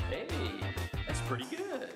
Hey, that's pretty good.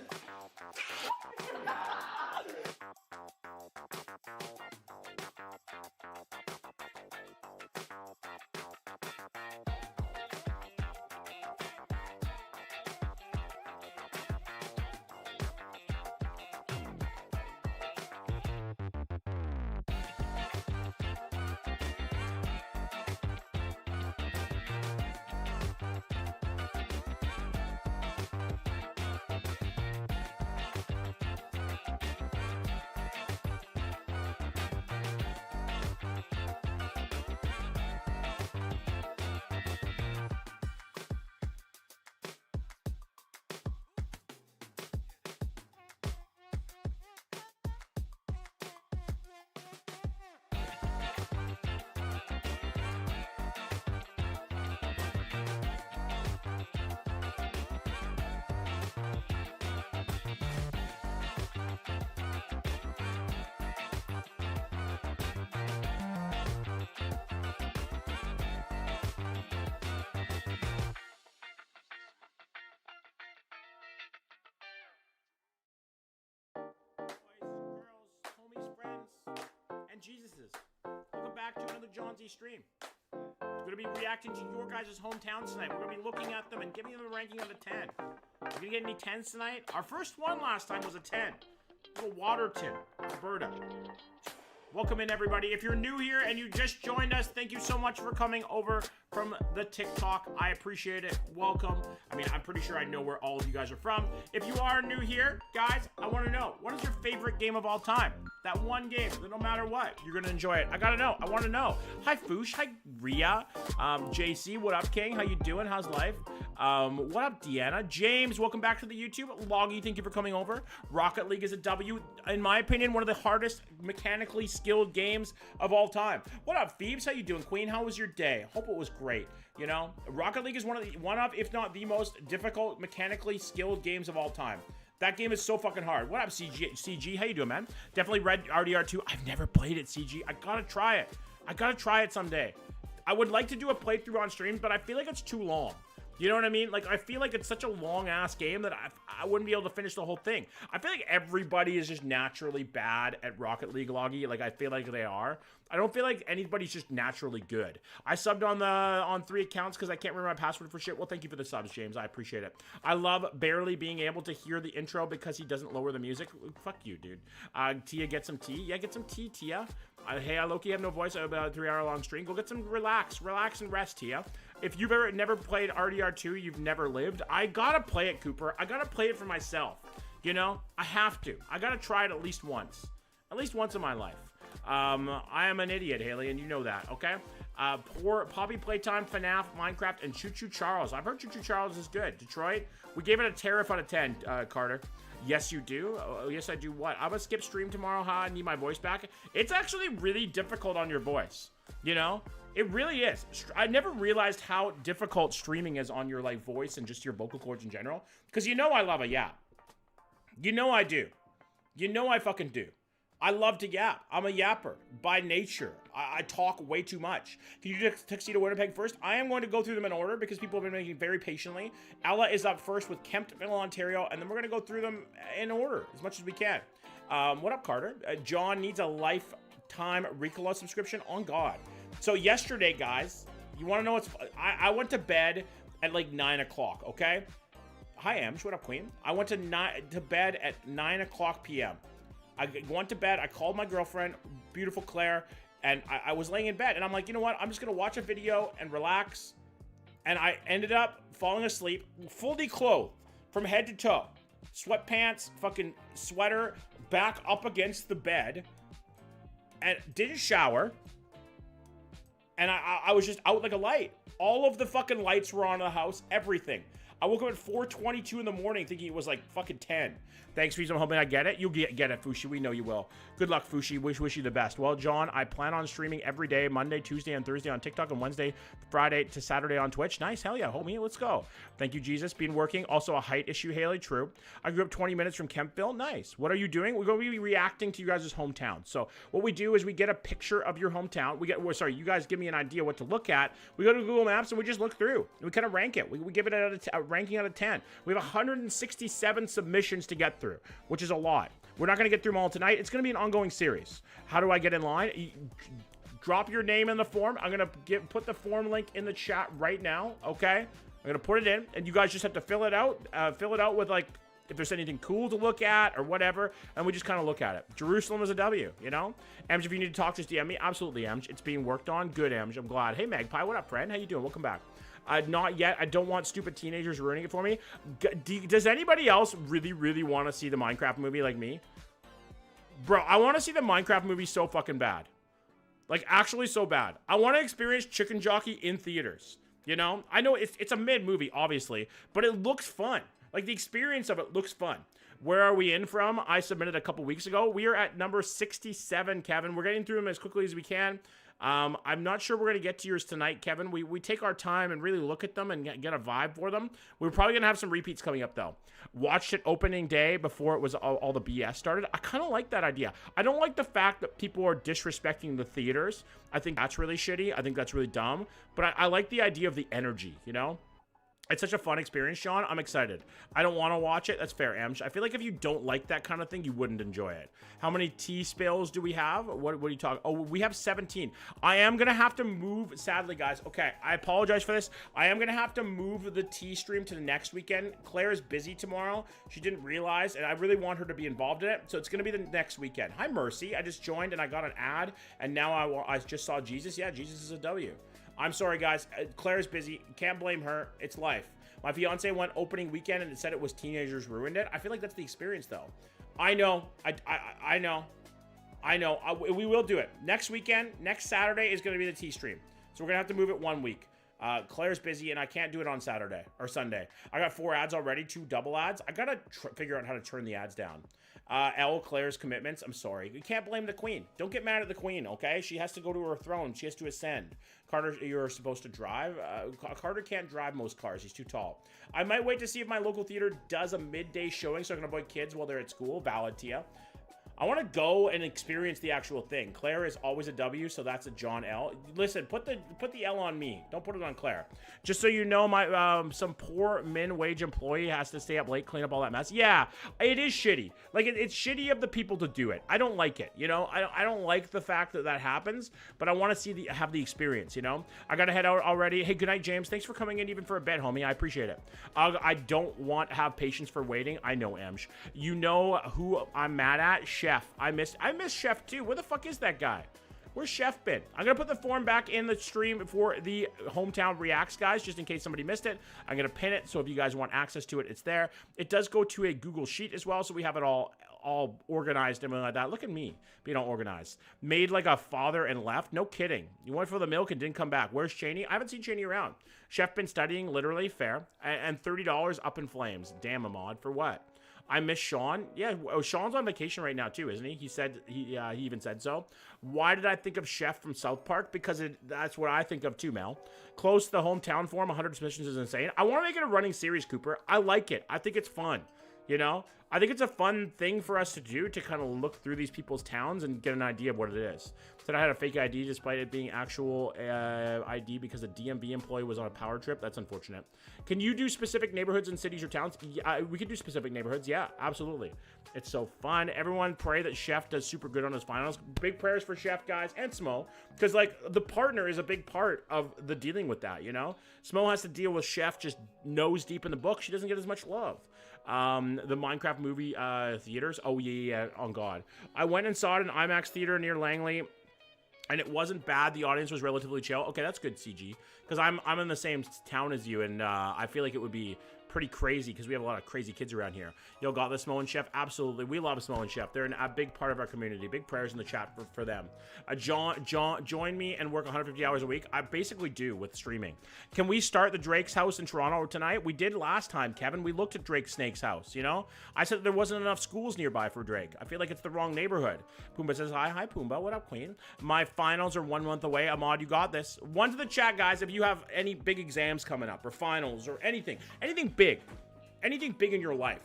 Girls, homies, friends, and Jesuses. Welcome back to another John Z stream. We're going to be reacting to your guys' hometowns tonight. We're going to be looking at them and giving them a ranking out of 10. We're going to get any 10s tonight. Our first one last time was a 10. Little Waterton, Alberta. Welcome in, everybody. If you're new here and you just joined us, thank you so much for coming over from the TikTok. I appreciate it. Welcome. I mean, I'm pretty sure I know where all of you guys are from. If you are new here, guys, I want to know, what is your favorite game of all time? That one game that no matter what, you're going to enjoy it. I got to know. I want to know. Hi, Foosh. Hi, Ria. JC, what up, King? How you doing? How's life? What up, Deanna? James, welcome back to the YouTube. Loggy, thank you for coming over. Rocket League is a W. In my opinion, one of the hardest mechanically skilled games of all time. What up, Phoebes? How you doing? Queen, how was your day? Hope it was great. You know, Rocket League is one of, if not the most difficult mechanically skilled games of all time. That game is so fucking hard. What up, CG? How you doing, man? Definitely read RDR2. I've never played it, CG. I gotta try it. I gotta try it someday. I would like to do a playthrough on stream, but I feel like it's too long. You know what I mean? Like, I feel like it's such a long-ass game that I wouldn't be able to finish the whole thing. I feel like everybody is just naturally bad at Rocket League, Loggy. Like, I feel like they are. I don't feel like anybody's just naturally good. I subbed on 3 accounts because I can't remember my password for shit. Well, thank you for the subs, James. I appreciate it. I love barely being able to hear the intro because he doesn't lower the music. Fuck you, dude. Tia, get some tea. Yeah, get some tea, Tia. Hey, I low-key have no voice about a 3-hour-long stream. Go get some relax and rest, Tia. If you've never played RDR2, you've never lived. I gotta play it, Cooper. I gotta play it for myself. You know, I have to. I gotta try it at least once in my life. I am an idiot, Haley, and you know that, okay? Poor Poppy Playtime, FNAF, Minecraft, and Choo Choo Charles. I've heard Choo Choo Charles is good. Detroit, we gave it a tariff out of 10, Carter. Yes, you do. Oh, yes, I do. What? I'm gonna skip stream tomorrow, huh? I need my voice back. It's actually really difficult on your voice, you know? It really is. I never realized how difficult streaming is on your, like, voice and just your vocal cords in general. Because you know I love a yap. You know I do. You know I fucking do. I love to yap. I'm a yapper by nature. I talk way too much. Can you do Tuxedo Winnipeg first? I am going to go through them in order because people have been making very patiently. Ella is up first with Kemptville, Ontario, and then we're going to go through them in order as much as we can. What up, Carter? John needs a lifetime Ricola subscription. On God. So yesterday, guys, you want to know what's... I went to bed at like 9 o'clock, okay? Hi, Ems. What up, Queen? I went to bed at 9 o'clock p.m. I went to bed. I called my girlfriend, beautiful Claire, and I was laying in bed. And I'm like, you know what? I'm just going to watch a video and relax and I ended up falling asleep, fully clothed from head to toe. Sweatpants, fucking sweater, back up against the bed, and didn't shower. And I was just out like a light. All of the fucking lights were on in the house, everything. I woke up at 4:22 in the morning thinking it was like fucking 10. Thanks, Fushi. I'm hoping I get it. You'll get it, Fushi. We know you will. Good luck, Fushi. Wish you the best. Well, John, I plan on streaming every day, Monday, Tuesday, and Thursday on TikTok, and Wednesday, Friday to Saturday on Twitch. Nice. Hell yeah, homie. Let's go. Thank you, Jesus. Been working. Also a height issue, Haley. True. I grew up 20 minutes from Kempville. Nice. What are you doing? We're going to be reacting to you guys' hometown. So what we do is we get a picture of your hometown. You guys give me an idea what to look at. We go to Google Maps and we just look through. We kind of rank it. We give it a ranking out of 10. We have 167 submissions to get through, which is a lot. We're not going to get through them all tonight. It's going to be an ongoing series. How do I get in line? Drop your name in the form. I'm going to put the form link in the chat right now, okay? I'm going to put it in, and you guys just have to fill it out. Fill it out with, like, if there's anything cool to look at or whatever, and we just kind of look at it. Jerusalem is a W, you know? Emj, if you need to talk, just DM me. Absolutely, Emj. It's being worked on. Good, Emj. I'm glad. Hey, Magpie, what up, friend? How you doing? Welcome back. Not yet. I don't want stupid teenagers ruining it for me. Does anybody else really want to see the Minecraft movie like me? Bro, I want to see the Minecraft movie so fucking bad. Like, actually so bad. I want to experience Chicken Jockey in theaters. You know? I know it's a mid-movie, obviously, but it looks fun. Like, the experience of it looks fun. Where are we in from? I submitted a couple weeks ago. We are at number 67, Kevin. We're getting through them as quickly as we can. I'm not sure we're going to get to yours tonight, Kevin. We take our time and really look at them and get a vibe for them. We're probably going to have some repeats coming up, though. Watched it opening day before it was all the BS started. I kind of like that idea. I don't like the fact that people are disrespecting the theaters. I think that's really shitty. I think that's really dumb. But I like the idea of the energy, you know? It's such a fun experience, Sean. I'm excited. I don't want to watch it. That's fair, Amsh. I feel like if you don't like that kind of thing, you wouldn't enjoy it. How many T-spills do we have? What are you talking? Oh, we have 17. I am going to have to move, sadly, guys. Okay, I apologize for this. I am going to have to move the T-stream to the next weekend. Claire is busy tomorrow. She didn't realize, and I really want her to be involved in it, so it's going to be the next weekend. Hi, Mercy. I just joined, and I got an ad, and now I just saw Jesus. Yeah, Jesus is a W. I'm sorry, guys. Claire's busy. Can't blame her. It's life. My fiance went opening weekend and it said it was teenagers ruined it. I feel like that's the experience, though. I know. I know. We will do it. Next weekend, next Saturday is going to be the T-stream. So we're going to have to move it 1 week. Claire's busy and I can't do it on Saturday or Sunday. I got 4 ads already, 2 double ads. I got to figure out how to turn the ads down. Claire's commitments. I'm sorry. You can't blame the queen. Don't get mad at the queen, okay? She has to go to her throne. She has to ascend. Carter, you're supposed to drive. Carter can't drive most cars. He's too tall. I might wait to see if my local theater does a midday showing so I can avoid kids while they're at school. Valid, Tia. I want to go and experience the actual thing. Claire is always a W, so that's a John L. Listen, put the L on me. Don't put it on Claire. Just so you know, my some poor min-wage employee has to stay up late, clean up all that mess. Yeah, it is shitty. Like, it's shitty of the people to do it. I don't like it, you know? I don't like the fact that that happens, but I want to have the experience, you know? I got to head out already. Hey, good night, James. Thanks for coming in even for a bit, homie. I appreciate it. I don't want to have patience for waiting. I know, Emsh. You know who I'm mad at? Chef. I miss Chef too. Where the fuck is that guy? Where's Chef been? I'm gonna put the form back in the stream for the hometown reacts, guys, just in case somebody missed it. I'm gonna pin it, so if you guys want access to it, it's there. It does go to a Google Sheet as well, so we have it all organized and like that. Look at me being all organized. Made like a father and left. No kidding. You went for the milk and didn't come back. Where's Cheney? I haven't seen Cheney around. Chef been studying, literally, fair. And $30 up in flames. Damn, Ahmad, for what? I miss Sean. Yeah, Sean's on vacation right now too, isn't he? He said he even said so. Why did I think of Chef from South Park? Because that's what I think of too, Mel. Close to the hometown form, 100 submissions is insane. I want to make it a running series, Cooper. I like it. I think it's fun. You know, I think it's a fun thing for us to do, to kind of look through these people's towns and get an idea of what it is. Said I had a fake ID despite it being actual ID because a DMV employee was on a power trip. That's unfortunate. Can you do specific neighborhoods and cities or towns? Yeah, we can do specific neighborhoods. Yeah, absolutely. It's so fun. Everyone pray that Chef does super good on his finals. Big prayers for Chef, guys, and Smo, because like the partner is a big part of the dealing with that, you know? Smo has to deal with Chef just nose deep in the book. She doesn't get as much love. The Minecraft movie theaters. Oh, yeah, on God. I went and saw it in IMAX theater near Langley. And it wasn't bad. The audience was relatively chill. Okay, that's good, CG. Because I'm in the same town as you, and I feel like it would be pretty crazy because we have a lot of crazy kids around here. Yo, got the Smo and Chef? Absolutely. We love Smo and Chef. They're a big part of our community. Big prayers in the chat for them. Join me and work 150 hours a week. I basically do with streaming. Can we start the Drake's house in Toronto tonight? We did last time, Kevin. We looked at Drake Snake's house, you know? I said there wasn't enough schools nearby for Drake. I feel like it's the wrong neighborhood. Pumbaa says, hi. Hi, Pumbaa. What up, queen? My finals are 1 month away. Ahmad, you got this. One to the chat, guys, if you have any big exams coming up or finals or anything. Anything big. Anything big in your life.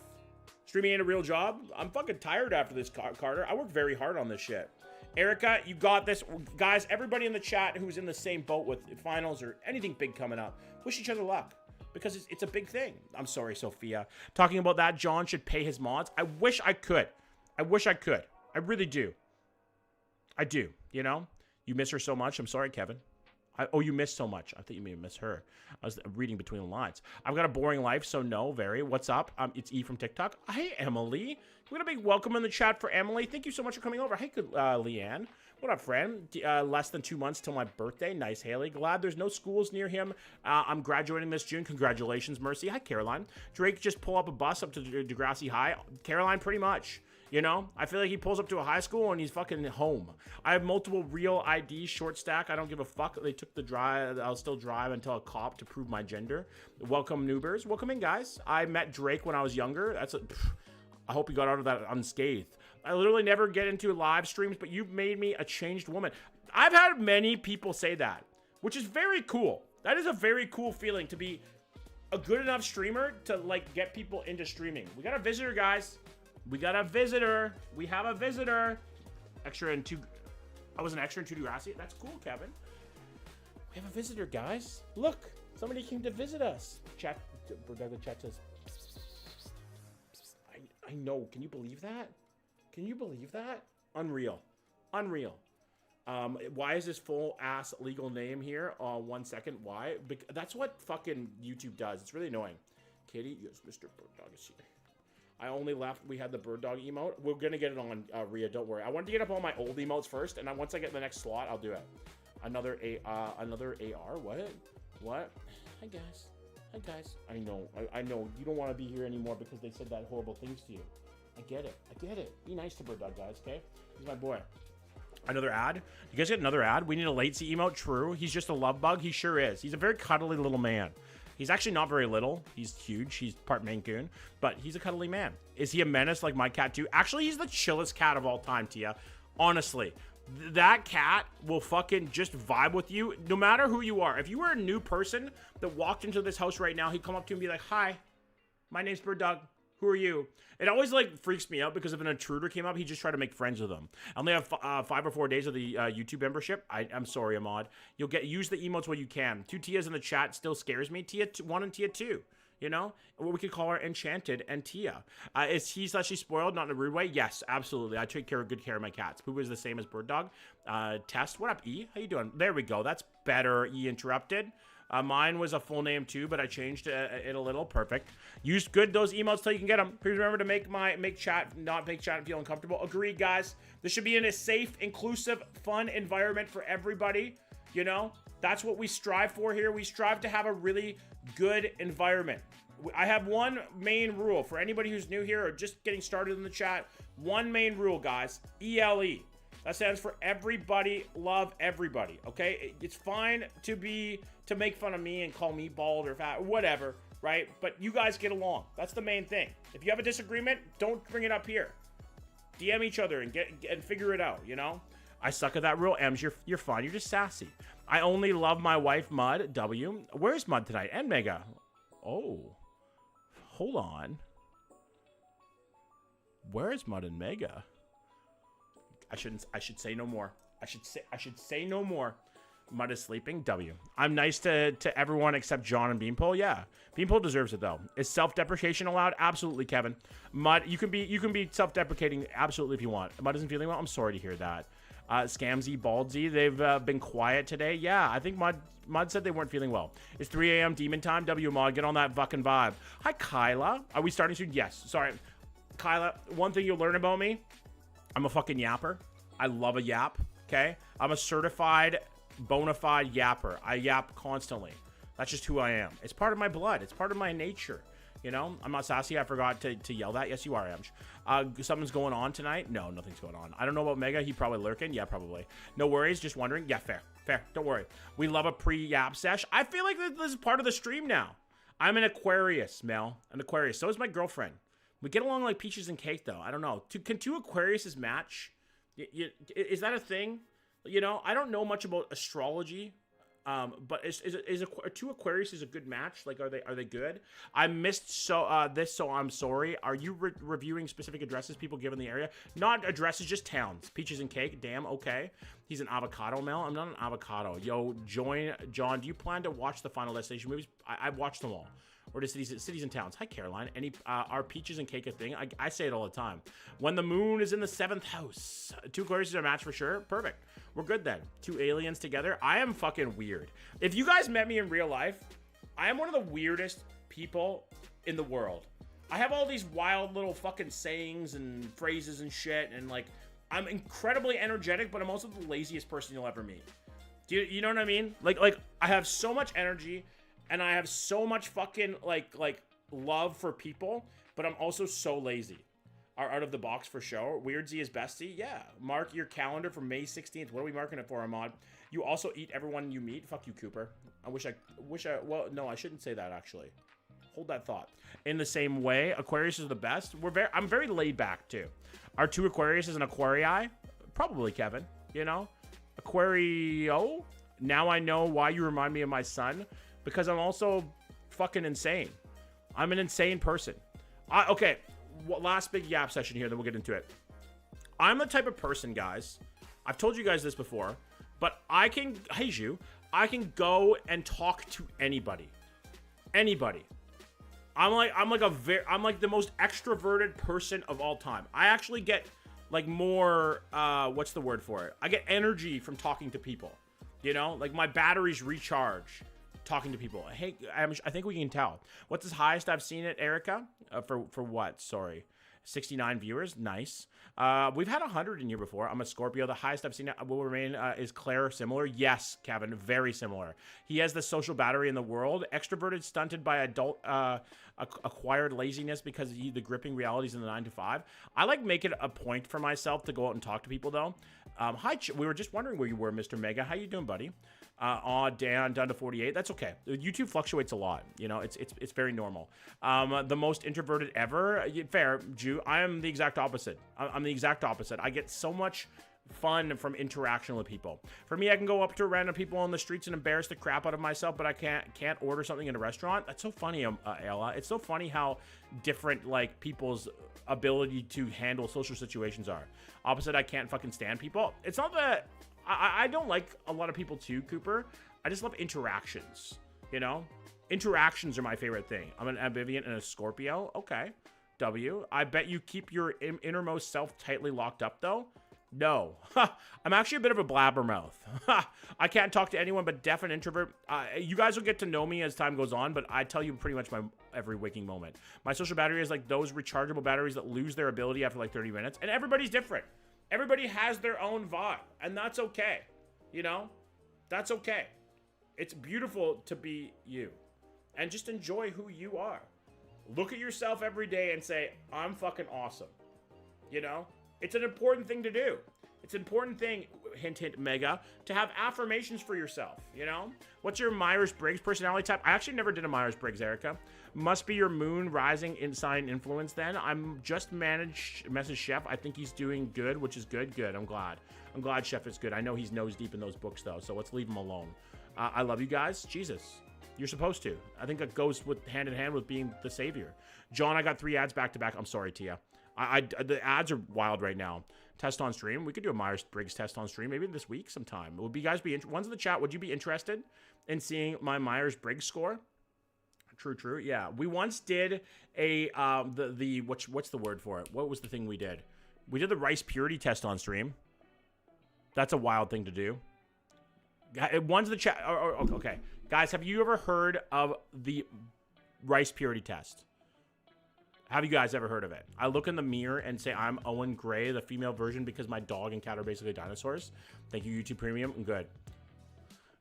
Streaming ain't a real job. I'm fucking tired after this, Carter. I work very hard on this shit. Erica, you got this. Guys, everybody in the chat who's in the same boat with finals or anything big coming up, wish each other luck. Because it's a big thing. I'm sorry, Sophia. Talking about that, John should pay his mods. I wish I could. I wish I could. I really do. I do, you know? You miss her so much. I'm sorry, Kevin. Oh, you missed so much. I thought you may miss her. I was reading between the lines. I've got a boring life, so no, very. What's up? It's E from TikTok. Hey, Emily. We got a big welcome in the chat for Emily. Thank you so much for coming over. Hey, good, Leanne. What up, friend? Less than 2 months till my birthday. Nice, Haley. Glad there's no schools near him. I'm graduating this June. Congratulations, Mercy. Hi, Caroline. Drake just pull up a bus up to Degrassi High. Caroline, pretty much. You know, I feel like he pulls up to a high school and he's fucking home. I have multiple real IDs, short stack. I don't give a fuck. They took the drive. I'll still drive until a cop to prove my gender. Welcome, noobers. Welcome in, guys. I met Drake when I was younger. I hope you got out of that unscathed. I literally never get into live streams, but you've made me a changed woman. I've had many people say that, which is very cool. That is a very cool feeling to be a good enough streamer to like get people into streaming. We got a visitor, guys. We got a visitor. We have a visitor. Extra in 2. I was an extra in 2 Degrassi. That's cool, Kevin. We have a visitor, guys. Look, somebody came to visit us. Chat. The chat says. I know. Can you believe that? Can you believe that? Unreal. Unreal. Why is this full ass legal name here? 1 second. Why? That's what fucking YouTube does. It's really annoying. Katie, yes, Mr. Bird Dog is here. I only left. We had the bird dog emote. We're gonna get it on Rhea. Don't worry. I wanted to get up all my old emotes first, and once I get the next slot, I'll do it. Another AR. What? Hi guys. Hi guys. I know. I know you don't want to be here anymore because they said that horrible things to you. I get it. I get it. Be nice to bird dog, guys. Okay. He's my boy. Another ad. You guys get another ad? We need a latency emote. True. He's just a love bug. He sure is. He's a very cuddly little man. He's actually not very little. He's huge. He's part Maine Coon, but he's a cuddly man. Is he a menace like my cat too? Actually, he's the chillest cat of all time, Tia. Honestly, that cat will fucking just vibe with you no matter who you are. If you were a new person that walked into this house right now, he'd come up to you and be like, hi, my name's Bird Dog. Who are you? It always like freaks me out because if an intruder came up, he'd just try to make friends with them. I only have 5 or 4 days of the YouTube membership. I'm sorry, Ahmad. You'll use the emotes when you can. 2 Tias in the chat still scares me. Tia 1 and Tia 2. You know, what we could call her Enchanted and Tia. Is he/she spoiled? Not in a rude way. Yes, absolutely. I take good care of my cats. Pooh is the same as Bird Dog. Test. What up, E? How you doing? There we go. That's better. E interrupted. Mine was a full name too, but I changed it a little. Perfect. Use those emotes till you can get them. Please remember to make chat feel uncomfortable. Agreed, guys. This should be in a safe, inclusive, fun environment for everybody. You know, that's what we strive for here. We strive to have a really good environment. I have one main rule for anybody who's new here or just getting started in the chat. One main rule, guys. ELE. That stands for everybody love everybody, okay? It's fine to make fun of me and call me bald or fat or whatever, right? But you guys get along. That's the main thing. If you have a disagreement, don't bring it up here. DM each other and figure it out, you know? I suck at that rule. Ems, you're fine. You're just sassy. I only love my wife, Mud. W. Where's Mud tonight? And Mega. Oh. Hold on. Where's Mud and Mega? I should say no more. I should say no more. Mud is sleeping. W. I'm nice to everyone except John and Beanpole. Yeah. Beanpole deserves it though. Is self-deprecation allowed? Absolutely, Kevin. Mud, you can be self-deprecating absolutely if you want. Mud isn't feeling well. I'm sorry to hear that. Scamzy, Baldsy, they've been quiet today. Yeah, I think Mud said they weren't feeling well. It's 3 a.m. demon time. W Mod, get on that fucking vibe. Hi, Kyla. Are we starting soon? Yes. Sorry. Kyla, one thing you'll learn about me, I'm a fucking yapper. I love a yap. Okay? I'm a certified, bona fide yapper. I yap constantly. That's just who I am. It's part of my blood. It's part of my nature. You know, I'm not sassy. I forgot to yell that. Yes, you are, Amj. Something's going on tonight? No, nothing's going on. I don't know about Mega. He probably lurking. Yeah, probably. No worries. Just wondering. Yeah, fair. Fair. Don't worry. We love a pre-yap sesh. I feel like this is part of the stream now. I'm an Aquarius, Mel. An Aquarius. So is my girlfriend. We get along like peaches and cake, though. I don't know. Can two Aquariuses match? Is that a thing? You know, I don't know much about astrology. But is two Aquarius is a good match? Like, are they good? I missed this, so I'm sorry. Are you reviewing specific addresses people give in the area? Not addresses, just towns. Peaches and cake. Damn. Okay. He's an avocado, Mel. I'm not an avocado. Yo, join John. Do you plan to watch the Final Destination movies? I've watched them all. Or to cities and towns. Hi, Caroline. Are peaches and cake a thing? I say it all the time. When the moon is in the 7th house. Two Aquarius are a match for sure. Perfect. We're good then. Two aliens together. I am fucking weird. If you guys met me in real life, I am one of the weirdest people in the world. I have all these wild little fucking sayings and phrases and shit. And like, I'm incredibly energetic, but I'm also the laziest person you'll ever meet. Do you know what I mean? Like I have so much energy. And I have so much fucking, like love for people, but I'm also so lazy. Are out of the box for show. Weird Z is bestie. Yeah. Mark your calendar for May 16th. What are we marking it for, Ahmad? You also eat everyone you meet. Fuck you, Cooper. Well, no, I shouldn't say that, actually. Hold that thought. In the same way, Aquarius is the best. I'm very laid back, too. Are two Aquarius is an Aquarii? Probably, Kevin. You know? Aquario? Now I know why you remind me of my son. Because I'm also fucking insane. I'm an insane person. Okay, last big yap session here, then we'll get into it. I'm the type of person, guys. I've told you guys this before, but I can go and talk to anybody. Anybody. I'm like the most extroverted person of all time. I actually get like more what's the word for it? I get energy from talking to people. You know, like my batteries recharge talking to people. Hey, I think we can tell. What's the highest I've seen it, Erica? For what? Sorry. 69 viewers. Nice. We've had 100 in here before. I'm a Scorpio. The highest I've seen it will remain. Is Claire similar? Yes, Kevin. Very similar. He has the social battery in the world. Extroverted, stunted by adult acquired laziness because the gripping realities in the 9 to 5. I like make it a point for myself to go out and talk to people, though. Hi, we were just wondering where you were, Mr. Mega. How you doing, buddy? Dan, down to 48. That's okay. YouTube fluctuates a lot. You know, it's very normal. The most introverted ever. Fair, Jew. I am the exact opposite. I'm the exact opposite. I get so much fun from interaction with people. For me, I can go up to random people on the streets and embarrass the crap out of myself, but I can't order something in a restaurant. That's so funny, Ella. It's so funny how different like people's ability to handle social situations are. Opposite, I can't fucking stand people. It's not that I don't like a lot of people too, Cooper. I just love interactions, you know? Interactions are my favorite thing. I'm an ambivalent and a Scorpio. Okay. W. I bet you keep your innermost self tightly locked up, though. No. I'm actually a bit of a blabbermouth. I can't talk to anyone but deaf and introvert. You guys will get to know me as time goes on, but I tell you pretty much my every waking moment. My social battery is like those rechargeable batteries that lose their ability after like 30 minutes, and everybody's different. Everybody has their own vibe, and that's okay. You know? That's okay. It's beautiful to be you. And just enjoy who you are. Look at yourself every day and say, I'm fucking awesome. You know? It's an important thing to do. It's an important thing, hint, hint, Mega, to have affirmations for yourself, you know? What's your Myers-Briggs personality type? I actually never did a Myers-Briggs, Erica. Must be your moon rising in sign influence then. I'm just message Chef. I think he's doing good, which is good. Good. I'm glad. I'm glad Chef is good. I know he's nose deep in those books, though, so let's leave him alone. I love you guys. Jesus. You're supposed to. I think that goes with hand in hand with being the savior. John, I got 3 ads back to back. I'm sorry, Tia. The ads are wild right now. Test on stream. We could do a Myers-Briggs test on stream maybe this week sometime. Would you guys be ones in the chat? Would you be interested in seeing my Myers-Briggs score? True. Yeah, we once did a what's the word for it? What was the thing we did? We did the rice purity test on stream. That's a wild thing to do. One's in the chat. Okay, guys, have you ever heard of the rice purity test? Have you guys ever heard of it? I look in the mirror and say I'm Owen Gray, the female version, because my dog and cat are basically dinosaurs. Thank you, YouTube Premium. I'm good.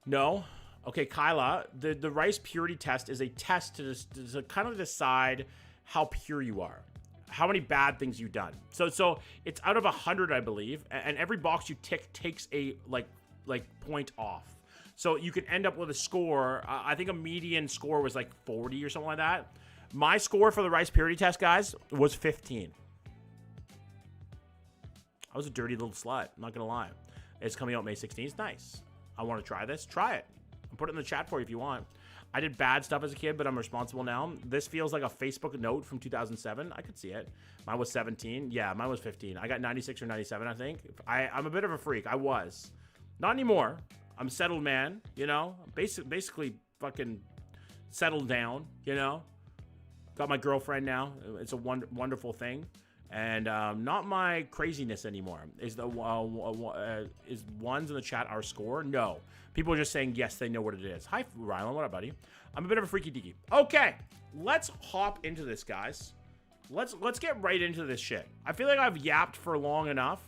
No? Okay, Kyla, the rice purity test is a test to kind of decide how pure you are. How many bad things you've done. So it's out of 100, I believe, and every box you tick takes a like point off. So you could end up with a score. I think a median score was like 40 or something like that. My score for the rice purity test, guys, was 15. I was a dirty little slut. I'm not gonna lie. It's coming out May 16th. Nice. I want to try this. Try it. I'll put it in the chat for you if you want. I did bad stuff as a kid, but I'm responsible now. This feels like a Facebook note from 2007. I could see it. Mine was 17. Yeah, mine was 15. I got 96 or 97, I think. I'm a bit of a freak. I was. Not anymore. I'm a settled man, you know? Basically fucking settled down, you know? Got my girlfriend now. It's a wonderful thing. And not my craziness anymore. Is ones in the chat our score? No. People are just saying yes, they know what it is. Hi, Rylan. What up, buddy? I'm a bit of a freaky deaky. Okay, let's hop into this, guys. Let's get right into this shit. I feel like I've yapped for long enough.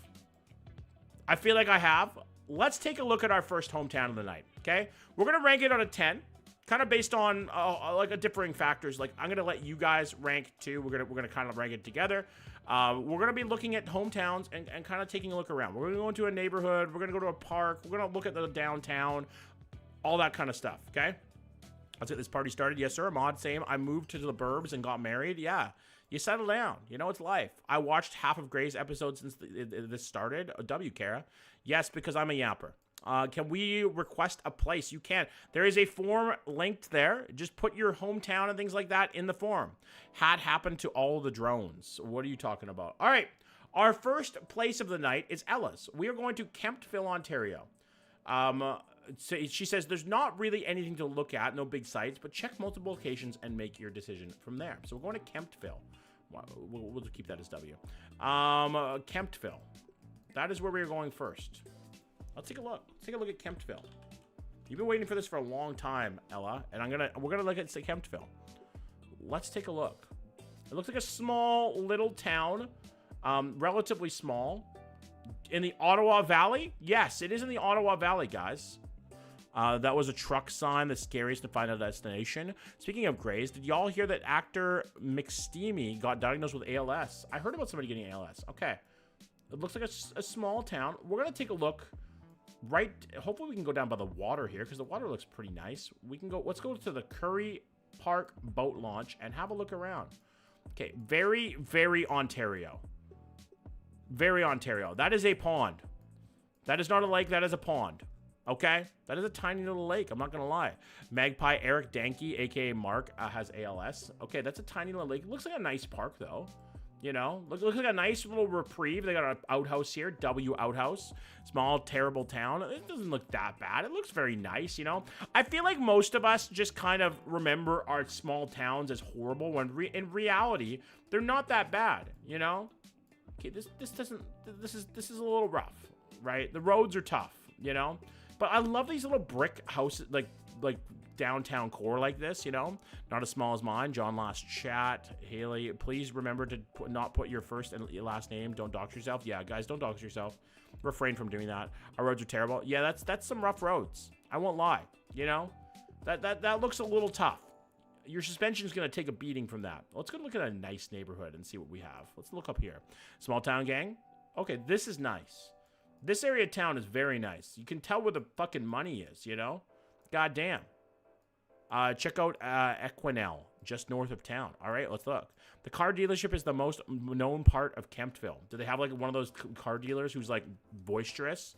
I feel like I have. Let's take a look at our first hometown of the night. Okay, we're gonna rank it out of 10. Kind of based on like a differing factors. Like I'm gonna let you guys rank too. We're gonna kind of rank it together. We're gonna be looking at hometowns and kind of taking a look around. We're gonna go into a neighborhood. We're gonna go to a park. We're gonna look at the downtown, all that kind of stuff. Okay. Let's get this party started. Yes, sir. Mod, same. I moved to the burbs and got married. Yeah. You settle down. You know, it's life. I watched half of Grey's episodes since this started. W, Kara. Yes, because I'm a yapper. Can we request a place? You can. There is a form linked there. Just put your hometown and things like that in the form. Had happened to all the drones. What are you talking about? All right. Our first place of the night is Ella's. We are going to Kemptville, Ontario. So she says there's not really anything to look at, no big sites, but check multiple locations and make your decision from there. So we're going to Kemptville. We'll keep that as W. Kemptville. That is where we're going first. Let's take a look. Let's take a look at Kemptville. You've been waiting for this for a long time, Ella, and we're gonna look at Kemptville. Let's take a look. It looks like a small little town, relatively small, in the Ottawa Valley. Yes, it is in the Ottawa Valley, guys. That was a truck sign. The scariest to find a destination. Speaking of Grays, did y'all hear that actor McSteamy got diagnosed with ALS? I heard about somebody getting ALS. Okay, it looks like a small town. We're gonna take a look. Right, hopefully we can go down by the water here because the water looks pretty nice. We can go, let's go to the Curry Park boat launch and have a look around. Okay, very, very Ontario. Very Ontario. That is a pond. That is not a lake, that is a pond. Okay? That is a tiny little lake, I'm not gonna lie. Magpie Eric Danke, aka Mark, has ALS. Okay, that's a tiny little lake. It looks like a nice park though. You know, looks like a nice little reprieve. They got an outhouse here, W Outhouse. Small, terrible town. It doesn't look that bad. It looks very nice, you know. I feel like most of us just kind of remember our small towns as horrible when in reality, they're not that bad, you know. Okay, this is a little rough, right? The roads are tough, you know. But I love these little brick houses, like downtown core like this, you know. Not as small as mine. John Last Chat. Haley, please remember to not put your first and last name. Don't dox yourself. Yeah, guys, don't dox yourself. Refrain from doing that. Our roads are terrible. Yeah, that's some rough roads. I won't lie. You know, that looks a little tough. Your suspension is going to take a beating from that. Let's go look at a nice neighborhood and see what we have. Let's look up here. Small town gang. Okay, this is nice. This area of town is very nice. You can tell where the fucking money is, you know? God damn. Check out Equinel, just north of town. All right, let's look. The car dealership is the most known part of Kemptville. Do they have like one of those car dealers who's like boisterous?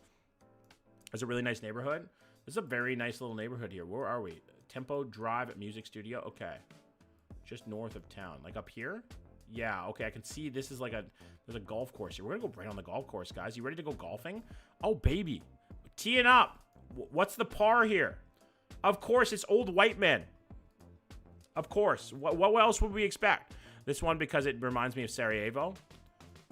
It's a really nice neighborhood. This is a very nice little neighborhood here. Where are we? Tempo Drive at Music Studio. Okay, just north of town. Like up here? Yeah, okay, I can see this is like there's a golf course here. We're gonna go right on the golf course, guys. You ready to go golfing? Oh, baby. Teeing up. What's the par here? Of course, it's Old White Men. Of course. What else would we expect? This one because it reminds me of Sarajevo.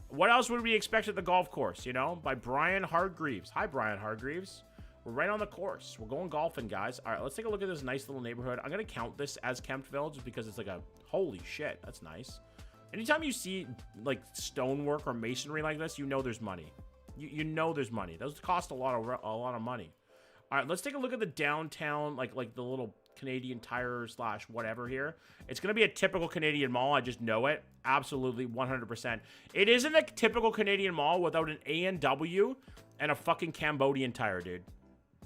What else would we expect at the golf course, you know? By Brian Hargreaves. Hi, Brian Hargreaves. We're right on the course. We're going golfing, guys. All right, let's take a look at this nice little neighborhood. I'm going to count this as Kemptville just because it's like a... Holy shit, that's nice. Anytime you see like stonework or masonry like this, you know there's money. You know there's money. Those cost a lot of money. All right, let's take a look at the downtown, like the little Canadian Tire / whatever here. It's gonna be a typical Canadian mall. I just know it. Absolutely, 100%. It isn't a typical Canadian mall without an A&W and a fucking Cambodian Tire, dude.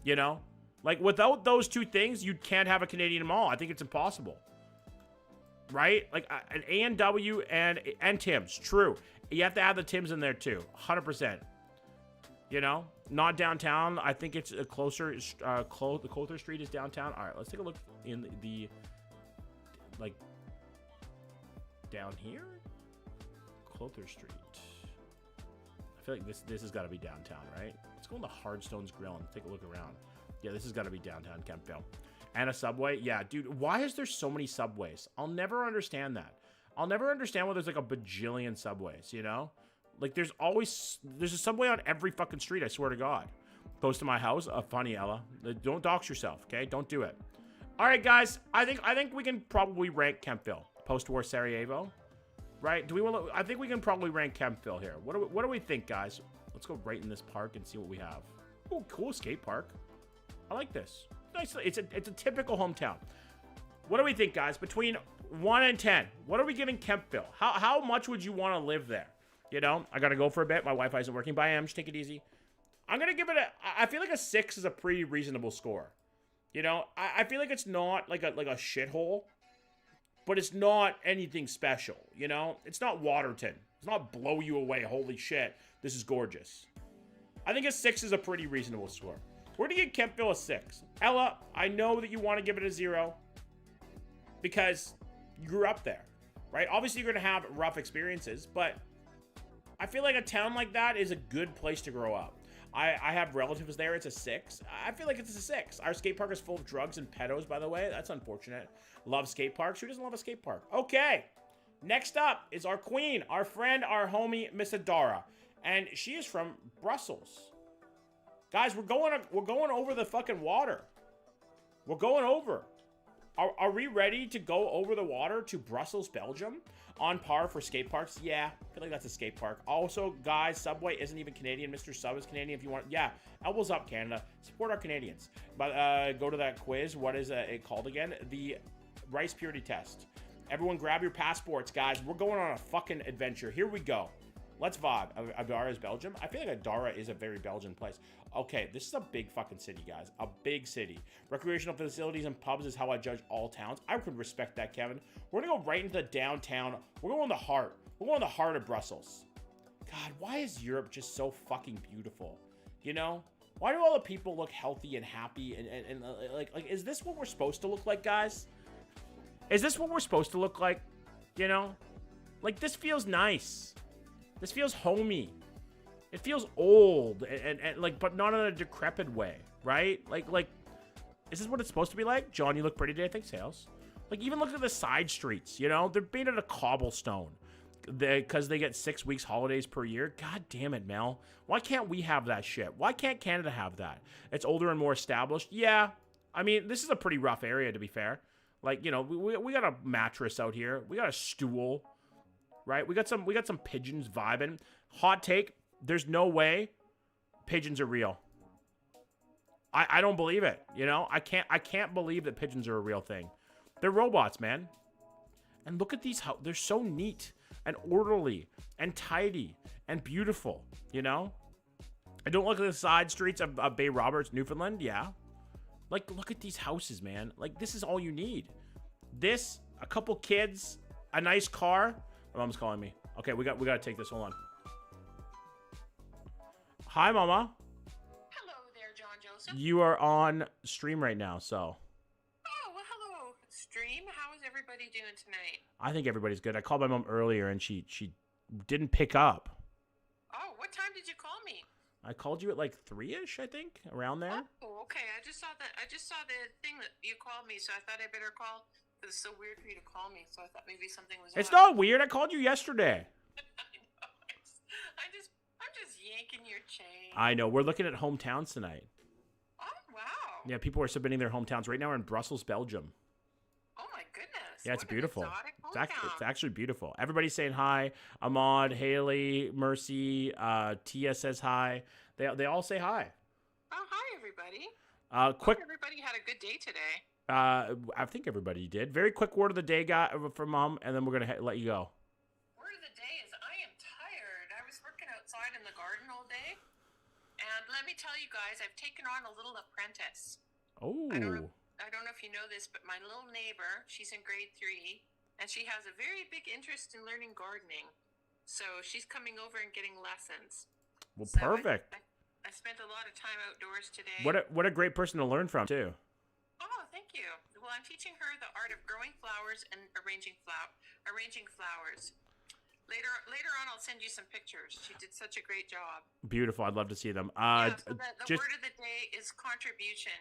You know, like without those two things, you can't have a Canadian mall. I think it's impossible. Right? Like an A&W and Tim's. True. You have to add the Tim's in there too. 100%. You know, not downtown. I think it's closer. Clother Street is downtown. All right, let's take a look in the like down here. Clother Street. I feel like this has got to be downtown, right? Let's go into Hardstone's Grill and take a look around. Yeah, this has got to be downtown Kemptville. And a Subway. Yeah, dude, why is there so many Subways? I'll never understand that. I'll never understand why there's like a bajillion Subways, you know? Like, there's a Subway on every fucking street, I swear to God. Close to my house. Funny, Ella. Don't dox yourself, okay? Don't do it. All right, guys. I think we can probably rank Kemptville. Post-war Sarajevo. Right? I think we can probably rank Kemptville here. What do we think, guys? Let's go right in this park and see what we have. Oh, cool skate park. I like this. Nice. It's a typical hometown. What do we think, guys? Between 1 and 10, what are we giving Kemptville? How much would you want to live there? You know, I gotta go for a bit. My Wi-Fi isn't working, but I am. Just take it easy. I'm gonna give it I feel like a 6 is a pretty reasonable score. You know, I feel like it's not like a shithole, but it's not anything special. You know, it's not Waterton. It's not blow you away. Holy shit, this is gorgeous. I think a 6 is a pretty reasonable score. We're gonna give Kemptville a 6. Ella, I know that you want to give it a 0 because you grew up there, right? Obviously, you're gonna have rough experiences, but I feel like a town like that is a good place to grow up. I have relatives there. It's a 6. I feel like it's a 6. Our skate park is full of drugs and pedos, by the way. That's unfortunate. Love skate parks. Who doesn't love a skate park? Okay. Next up is our queen, our friend, our homie, Miss Adara. And she is from Brussels. Guys, we're going over the fucking water. We're going over. Are we ready to go over the water to Brussels, Belgium? On par for skate parks? Yeah, I feel like that's a skate park. Also, guys, Subway isn't even Canadian. Mr. Sub is Canadian if you want. Yeah, elbows up, Canada. Support our Canadians. But go to that quiz. What is it called again? The rice purity test. Everyone grab your passports, guys. We're going on a fucking adventure. Here we go. Let's vibe. Adara is Belgium. I feel like Adara is a very Belgian place. Okay, this is a big fucking city, guys. A big city. Recreational facilities and pubs is how I judge all towns. I could respect that, Kevin. We're gonna go right into the downtown. We're going to the heart. We're going to the heart of Brussels. God, why is Europe just so fucking beautiful? You know? Why do all the people look healthy and happy? And like, is this what we're supposed to look like, guys? Is this what we're supposed to look like? You know? Like, this feels nice. This feels homey. It feels old and like, but not in a decrepit way, right? Like, is this what it's supposed to be like? John, you look pretty today. Thanks, Sales. Like, even look at the side streets, you know? They're made out of cobblestone because they get 6 weeks holidays per year. God damn it, Mel. Why can't we have that shit? Why can't Canada have that? It's older and more established. Yeah. I mean, this is a pretty rough area, to be fair. Like, you know, we got a mattress out here. We got a stool. Right? We got some pigeons vibing. Hot take, there's no way pigeons are real. I don't believe it, you know? I can't believe that pigeons are a real thing. They're robots, man. And look at these, they're so neat and orderly and tidy and beautiful, you know? I don't look at the side streets of Bay Roberts, Newfoundland, yeah. Like, look at these houses, man. Like, this is all you need. This, a couple kids, a nice car. My mom's calling me. Okay, we got to take this. Hold on. Hi, Mama. Hello there, John Joseph. You are on stream right now, so. Oh, well, hello, stream. How is everybody doing tonight? I think everybody's good. I called my mom earlier, and she didn't pick up. Oh, what time did you call me? I called you at like 3-ish, I think, around there. Oh, okay. I just saw the thing that you called me, so I thought I better call. It was so weird for you to call me, so I thought maybe something was It's up. not weird. I called you yesterday. I'm just yanking your chain. I know. We're looking at hometowns tonight. Oh, wow. Yeah, people are submitting their hometowns. Right now we're in Brussels, Belgium. Oh, my goodness. Yeah, it's What beautiful. An exotic It's actually beautiful. Everybody's saying hi. Ahmad, Haley, Mercy, Tia says hi. They all say hi. Oh, hi, everybody. Quick. Hope everybody had a good day today. I think everybody did. Very quick word of the day, guy, from Mom, and then we're gonna let you go. Word of the day is I am tired. I was working outside in the garden all day, and let me tell you guys, I've taken on a little apprentice. Oh. I don't know if you know this, but my little neighbor, she's in grade 3, and she has a very big interest in learning gardening. So she's coming over and getting lessons. Well, so perfect. I spent a lot of time outdoors today. What a great person to learn from too. Oh, thank you. Well, I'm teaching her the art of growing flowers and arranging flowers. Later on, I'll send you some pictures. She did such a great job. Beautiful. I'd love to see them. So the word of the day is contribution.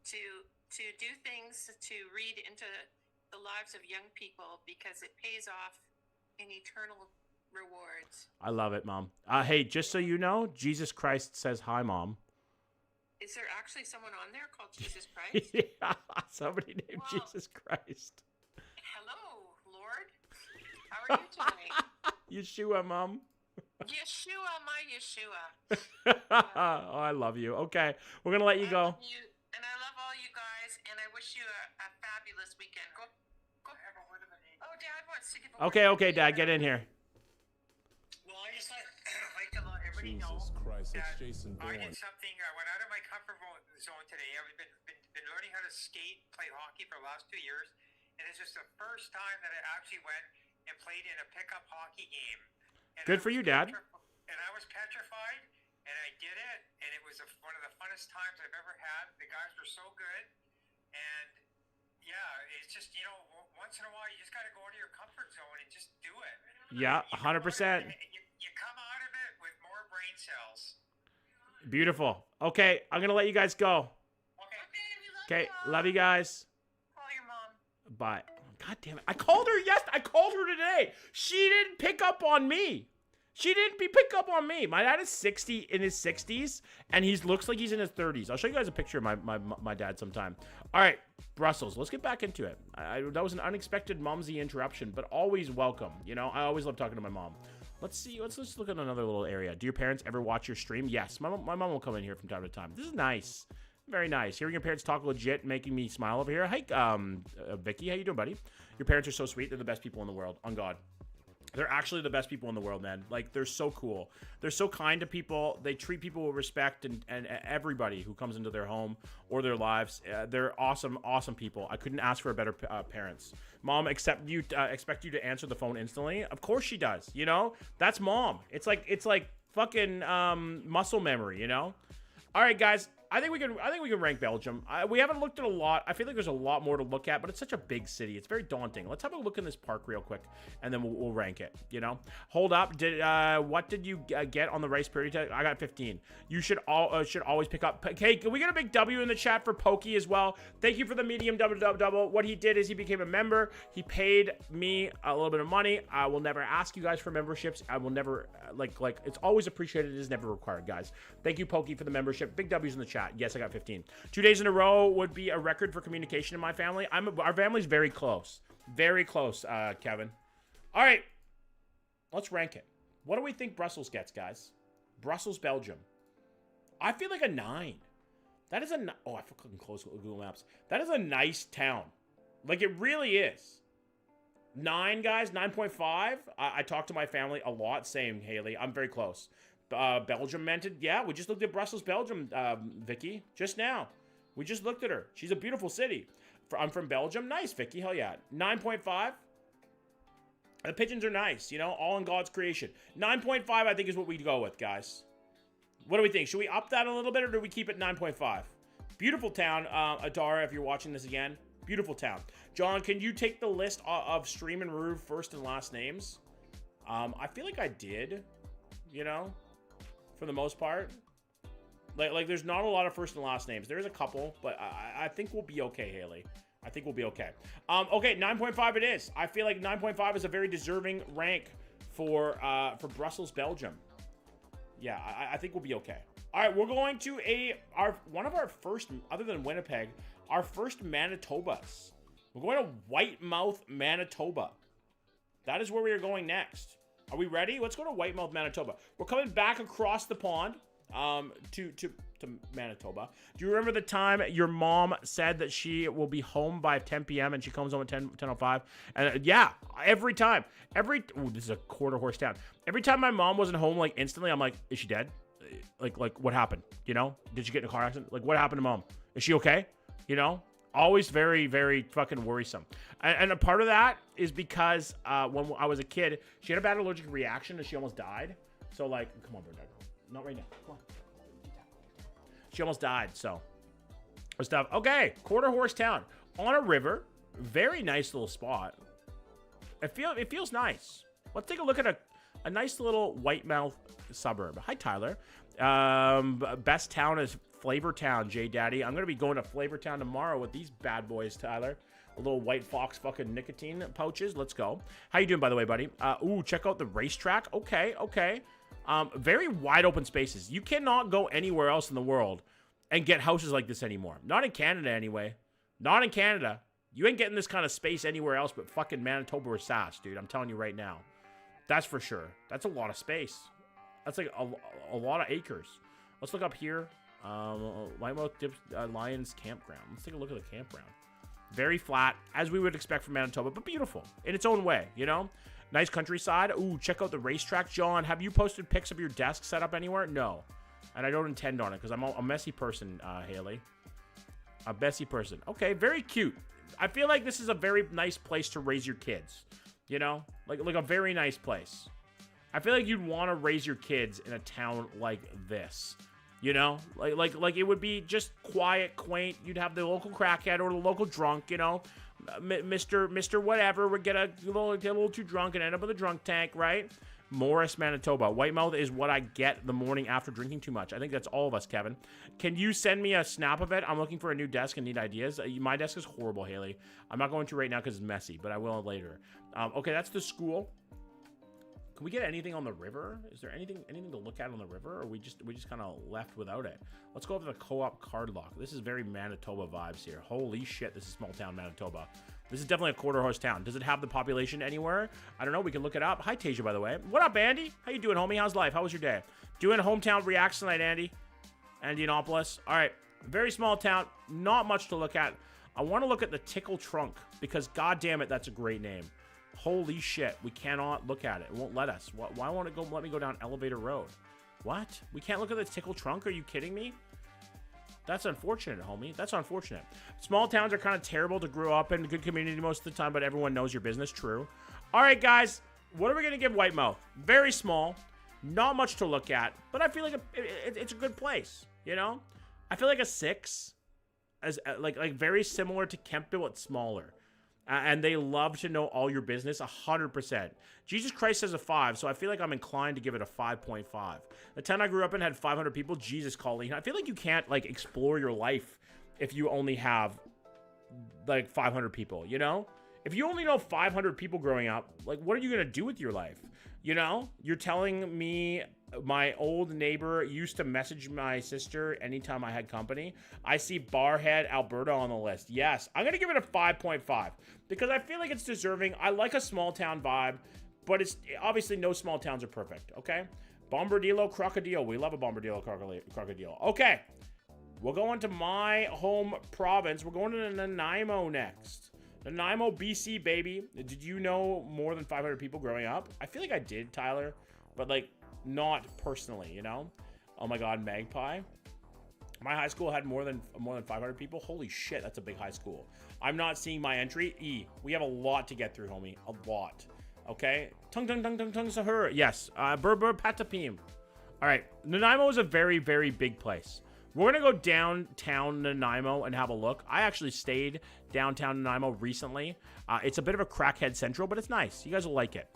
To do things to read into the lives of young people because it pays off in eternal rewards. I love it, Mom. Hey, just so you know, Jesus Christ says hi, Mom. Is there actually someone on there called Jesus Christ? Yeah, somebody named Jesus Christ. Hello, Lord. How are you today? Yeshua, Mom. Yeshua, my Yeshua. Oh, I love you. Okay, we're going to let you go. I love you, and I love all you guys, and I wish you a fabulous weekend. Go. Have a word of the day. Oh, Dad wants to give a word. Okay, Dad, get in here. Well, I just like to let everybody know Christ, that Jason I did something. I went out of my comfort zone today. I've been learning how to skate, play hockey for the last 2 years, and it's just the first time that I actually went and played in a pickup hockey game. And good for you, Dad. And I was petrified, and I did it, and it was one of the funnest times I've ever had. The guys were so good, and yeah, it's just, once in a while you just got to go out of your comfort zone and just do it. Yeah, 100%. You come out of it with more brain cells. Beautiful. Okay, I'm going to let you guys go. Okay, love you guys. Call your mom. Bye. God damn it. I called her today. She didn't pick up on me. Pick up on me. My dad is in his 60s, and he looks like he's in his 30s. I'll show you guys a picture of my dad sometime. All right, Brussels. Let's get back into it. That was an unexpected momsy interruption, but always welcome. I always love talking to my mom. Let's see. Let's look at another little area. Do your parents ever watch your stream? Yes. My mom will come in here from time to time. This is nice. Very nice. Hearing your parents talk legit, making me smile over here. Hey, Vicky, how you doing, buddy? Your parents are so sweet. They're the best people in the world. On God. They're actually the best people in the world, man. Like, they're so cool. They're so kind to people. They treat people with respect, and everybody who comes into their home or their lives. They're awesome, awesome people. I couldn't ask for a better parents. Mom expect you to answer the phone instantly. Of course she does. That's mom. It's like fucking muscle memory. All right, guys. I think we can rank Belgium. We haven't looked at a lot. I feel like there's a lot more to look at, but it's such a big city. It's very daunting. Let's have a look in this park real quick, and then we'll rank it. Hold up. What did you get on the Rice Purity test? I got 15. You should always pick up. Okay, can we get a big W in the chat for Pokey as well? Thank you for the medium double. What he did is he became a member. He paid me a little bit of money. I will never ask you guys for memberships. I will never like it's always appreciated. It is never required, guys. Thank you, Pokey, for the membership. Big W's in the chat. Yes, I got 15. 2 days in a row would be a record for communication in my family. Our family's very close. Very close, Kevin. All right. Let's rank it. What do we think Brussels gets, guys? Brussels, Belgium. I feel like a 9. That is a... Oh, I fucking close Google Maps. That is a nice town. Like, it really is. 9, guys. 9.5. I talk to my family a lot saying, Haley, I'm very close. Belgium mentioned. Yeah, we just looked at Brussels, Belgium, Vicky, just now. We just looked at her. She's a beautiful city. I'm from Belgium. Nice, Vicky. Hell yeah. 9.5. The pigeons are nice, all in God's creation. 9.5, I think, is what we go with, guys. What do we think? Should we up that a little bit, or do we keep it 9.5? Beautiful town, Adara, if you're watching this again. Beautiful town. John, can you take the list of Stream and Rube first and last names? I feel like I did, for the most part. Like there's not a lot of first and last names. There's a couple, but I think we'll be okay, Haley. I think we'll be okay. Okay, 9.5 it is. I feel like 9.5 is a very deserving rank for Brussels, Belgium. Yeah, I think we'll be okay. All right, we're going to one of our first, other than Winnipeg, our first Manitobas. We're going to Whitemouth, Manitoba. That is where we are going next. Are we ready? Let's go to Whitemouth, Manitoba. We're coming back across the pond to Manitoba. Do you remember the time your mom said that she will be home by 10 p.m. and she comes home at 10:05? And yeah, every time. This is a quarter horse town. Every time my mom wasn't home, like instantly, I'm like, is she dead? Like what happened? You know? Did she get in a car accident? Like, what happened to mom? Is she okay? You know? Always very, very fucking worrisome. And a part of that is because when I was a kid, she had a bad allergic reaction and she almost died. So, like, come on, Bird Dog. Not right now. Come on. She almost died, so. Stuff. Okay, quarter horse town. On a river. Very nice little spot. It feels nice. Let's take a look at a nice little Whitemouth suburb. Hi, Tyler. Best town is Flavortown, J Daddy. I'm gonna be going to Flavortown tomorrow with these bad boys, Tyler. A little White Fox fucking nicotine pouches. Let's go. How you doing, by the way, buddy? Ooh, check out the racetrack. Okay. Very wide open spaces. You cannot go anywhere else in the world and get houses like this anymore. Not in Canada, anyway. Not in Canada. You ain't getting this kind of space anywhere else but fucking Manitoba or Sask, dude. I'm telling you right now. That's for sure. That's a lot of space. That's like a lot of acres. Let's look up here. Whitemouth Lions Campground. Let's take a look at the campground. Very flat, as we would expect from Manitoba, but beautiful in its own way, you know? Nice countryside. Ooh, check out the racetrack. John, have you posted pics of your desk set up anywhere? No. And I don't intend on it because I'm a messy person, Haley. A messy person. Okay, very cute. I feel like this is a very nice place to raise your kids. You know? Like a very nice place. I feel like you'd want to raise your kids in a town like this. You know? Like it would be just quiet, quaint. You'd have the local crackhead or the local drunk, you know? Mr. Whatever would get a little too drunk and end up with a drunk tank, right? Morris, Manitoba. Whitemouth is what I get the morning after drinking too much. I think that's all of us, Kevin. Can you send me a snap of it? I'm looking for a new desk and need ideas. My desk is horrible, Haley. I'm not going to right now because it's messy, but I will later. Okay, that's the school. Can we get anything on the river? Is there anything to look at on the river, or we just kind of left without it? Let's go over to the co-op card lock. This is very Manitoba vibes here. Holy shit, this is small town Manitoba. This is definitely a quarter horse town. Does it have the population anywhere? I don't know. We can look it up. Hi, Tasia, by the way. What up, Andy? How you doing, homie? How's life? How was your day? Doing hometown reacts tonight, Andy. Indianapolis. All right. Very small town. Not much to look at. I want to look at the Tickle Trunk because, god damn it, that's a great name. Holy shit. We cannot look at it. It won't let us. Why won't it let me go down Elevator Road? What? We can't look at the Tickle Trunk? Are you kidding me? That's unfortunate, homie. That's unfortunate. Small towns are kind of terrible to grow up in. A good community most of the time, but everyone knows your business. True. All right, guys. What are we going to give Whitemouth? Very small. Not much to look at, but I feel like it's a good place, you know? I feel like a 6. As like very similar to Kempville, but smaller. And they love to know all your business, 100%. Jesus Christ says a 5, so I feel like I'm inclined to give it a 5.5. The town I grew up in had 500 people. Jesus, Colleen. I feel like you can't, like, explore your life if you only have, like, 500 people, you know? If you only know 500 people growing up, like, what are you going to do with your life? You know? You're telling me my old neighbor used to message my sister anytime I had company. I see Barhead, Alberta on the list. Yes, I'm going to give it a 5.5 because I feel like it's deserving. I like a small town vibe, but it's obviously no small towns are perfect, okay? Bombardillo Crocodile. We love a Bombardillo Crocodile. Okay, we'll go into my home province. We're going to Nanaimo next. Nanaimo, BC, baby. Did you know more than 500 people growing up? I feel like I did, Tyler, but like not personally, you know? Oh my God, Magpie. My high school had more than 500 people. Holy shit, that's a big high school. I'm not seeing my entry. E. We have a lot to get through, homie. A lot. Okay? Tung Sahura. Yes. Berber Patapim. All right. Nanaimo is a very, very big place. We're going to go downtown Nanaimo and have a look. I actually stayed downtown Nanaimo recently. It's a bit of a crackhead central, but it's nice. You guys will like it.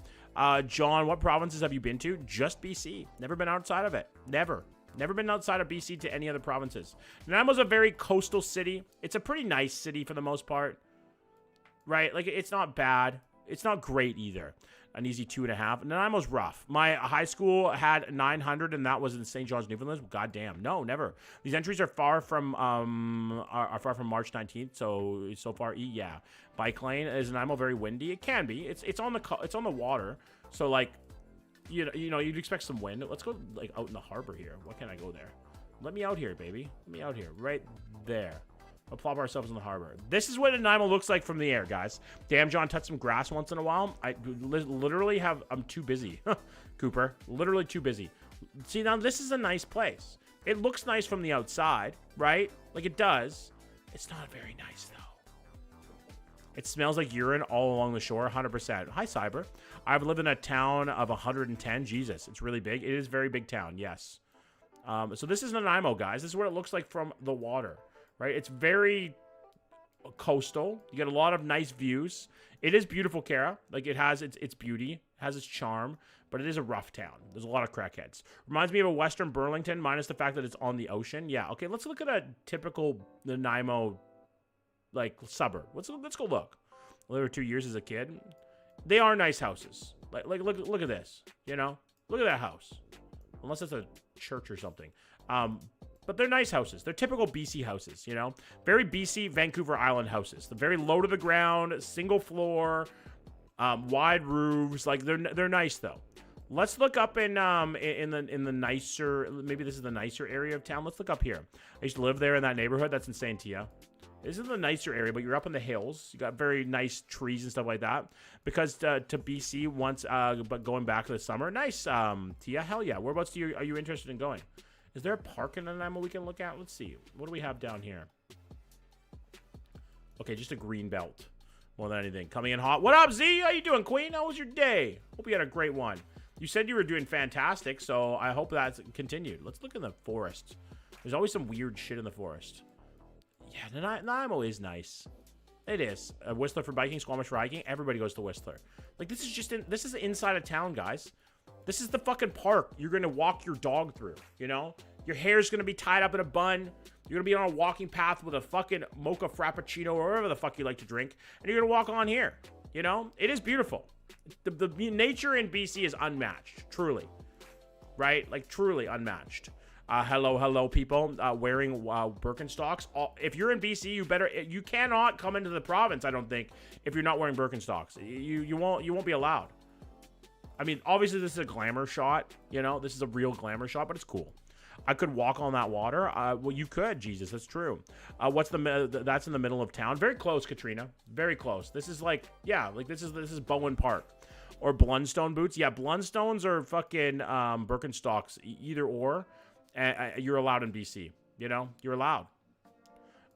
John, what provinces have you been to? Just BC. Never been outside of it. Never been outside of BC to any other provinces. Nanaimo's a very coastal city. It's a pretty nice city for the most part. Right? Like, it's not bad. It's not great either. An easy 2.5. Nanaimo's rough. My high school had 900, and that was in St. John's, Newfoundland. God damn, no, never. These entries are far from March 19th. So far, yeah. Bike lane is Nanaimo very windy. It can be. It's on the water. So like, you know, you'd expect some wind. Let's go like out in the harbor here. What can I go there? Let me out here, baby. Let me out here, right there. We'll plop ourselves in the harbor. This is what Nanaimo looks like from the air, guys. Damn, John, touch some grass once in a while. I literally I'm too busy. Cooper, literally too busy. See, now this is a nice place. It looks nice from the outside, right? Like it does. It's not very nice, though. It smells like urine all along the shore, 100%. Hi, Cyber. I've lived in a town of 110. Jesus, it's really big. It is a very big town, yes. So this is Nanaimo, guys. This is what it looks like from the water. Right, it's very coastal. You get a lot of nice views. It is beautiful, Kara. Like it has its beauty, has its charm, but it is a rough town. There's a lot of crackheads. Reminds me of a Western Burlington, minus the fact that it's on the ocean. Yeah, okay. Let's look at a typical Nanaimo like suburb. Let's go look. I lived for 2 years as a kid. They are nice houses. Like look at this. You know, look at that house. Unless it's a church or something. But they're nice houses. They're typical BC houses, you know? Very BC, Vancouver Island houses. They're very low to the ground, single floor, wide roofs. Like, they're nice, though. Let's look up in the nicer, maybe this is the nicer area of town. Let's look up here. I used to live there in that neighborhood. That's in Santia. This is the nicer area, but you're up in the hills. You got very nice trees and stuff like that. Because to BC once, but going back to the summer. Nice, Tia. Hell yeah. Whereabouts are you interested in going? Is there a park in Nanaimo we can look at? Let's see. What do we have down here? Okay, just a green belt. More than anything. Coming in hot. What up, Z? How you doing, Queen? How was your day? Hope you had a great one. You said you were doing fantastic, so I hope that's continued. Let's look in the forest. There's always some weird shit in the forest. Yeah, Nanaimo is nice. It is. Whistler for biking, Squamish for hiking. Everybody goes to Whistler. Like, this is inside of town, guys. This is the fucking park you're going to walk your dog through, you know? Your hair's going to be tied up in a bun. You're going to be on a walking path with a fucking mocha frappuccino or whatever the fuck you like to drink. And you're going to walk on here, you know? It is beautiful. The nature in BC is unmatched, truly. Right? Like, truly unmatched. Hello, people wearing Birkenstocks. If you're in BC, you cannot come into the province, I don't think, if you're not wearing Birkenstocks. You won't be allowed. I mean, obviously, this is a glamour shot. You know, this is a real glamour shot, but it's cool. I could walk on that water. Well, you could, Jesus. That's true. That's in the middle of town. Very close, Katrina. Very close. This is like, yeah, like this is Bowen Park. Or Blundstone boots. Yeah, Blundstones or fucking Birkenstocks. Either or. You're allowed in BC. You know, you're allowed.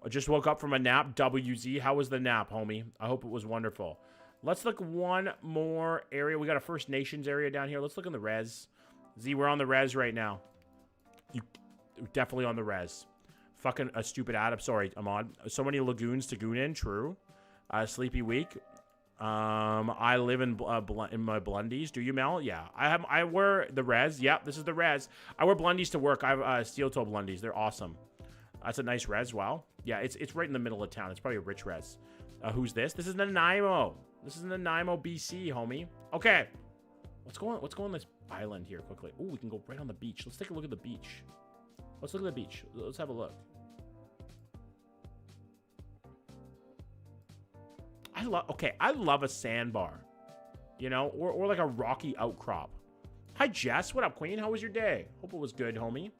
I just woke up from a nap. WZ. How was the nap, homie? I hope it was wonderful. Let's look one more area. We got a First Nations area down here. Let's look in the res. Z, we're on the res right now. You definitely on the res. Fucking a stupid ad. I'm sorry, Ahmad. So many lagoons to goon in. True. Sleepy week. I live in my blundies. Do you, Mel? Yeah. I wear the res. Yep, this is the res. I wear blundies to work. I have steel toe blundies. They're awesome. That's a nice res. Wow. Yeah, it's right in the middle of town. It's probably a rich res. Who's this? This is Nanaimo. This is Nanaimo, BC, homie. Okay. Let's go on this island here quickly. Oh, we can go right on the beach. Let's take a look at the beach. Let's look at the beach. Let's have a look. I love a sandbar. You know, or like a rocky outcrop. Hi, Jess. What up, Queen? How was your day? Hope it was good, homie.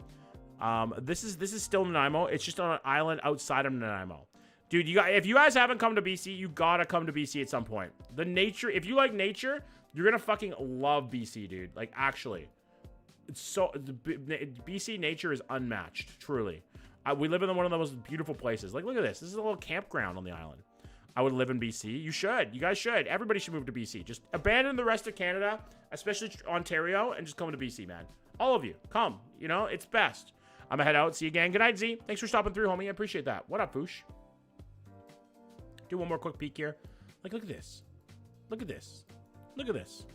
This is still Nanaimo. It's just on an island outside of Nanaimo. Dude, if you guys haven't come to BC, you gotta come to BC at some point. The nature, if you like nature, you're gonna fucking love BC, dude. Like, actually. It's so, BC nature is unmatched, truly. We live in one of the most beautiful places. Like, look at this. This is a little campground on the island. I would live in BC. You should. You guys should. Everybody should move to BC. Just abandon the rest of Canada, especially Ontario, and just come to BC, man. All of you. Come. You know, it's best. I'm gonna head out. See you again. Good night, Z. Thanks for stopping through, homie. I appreciate that. What up, Poosh? Do one more quick peek here. Like, look at this. Look at this. Look at this.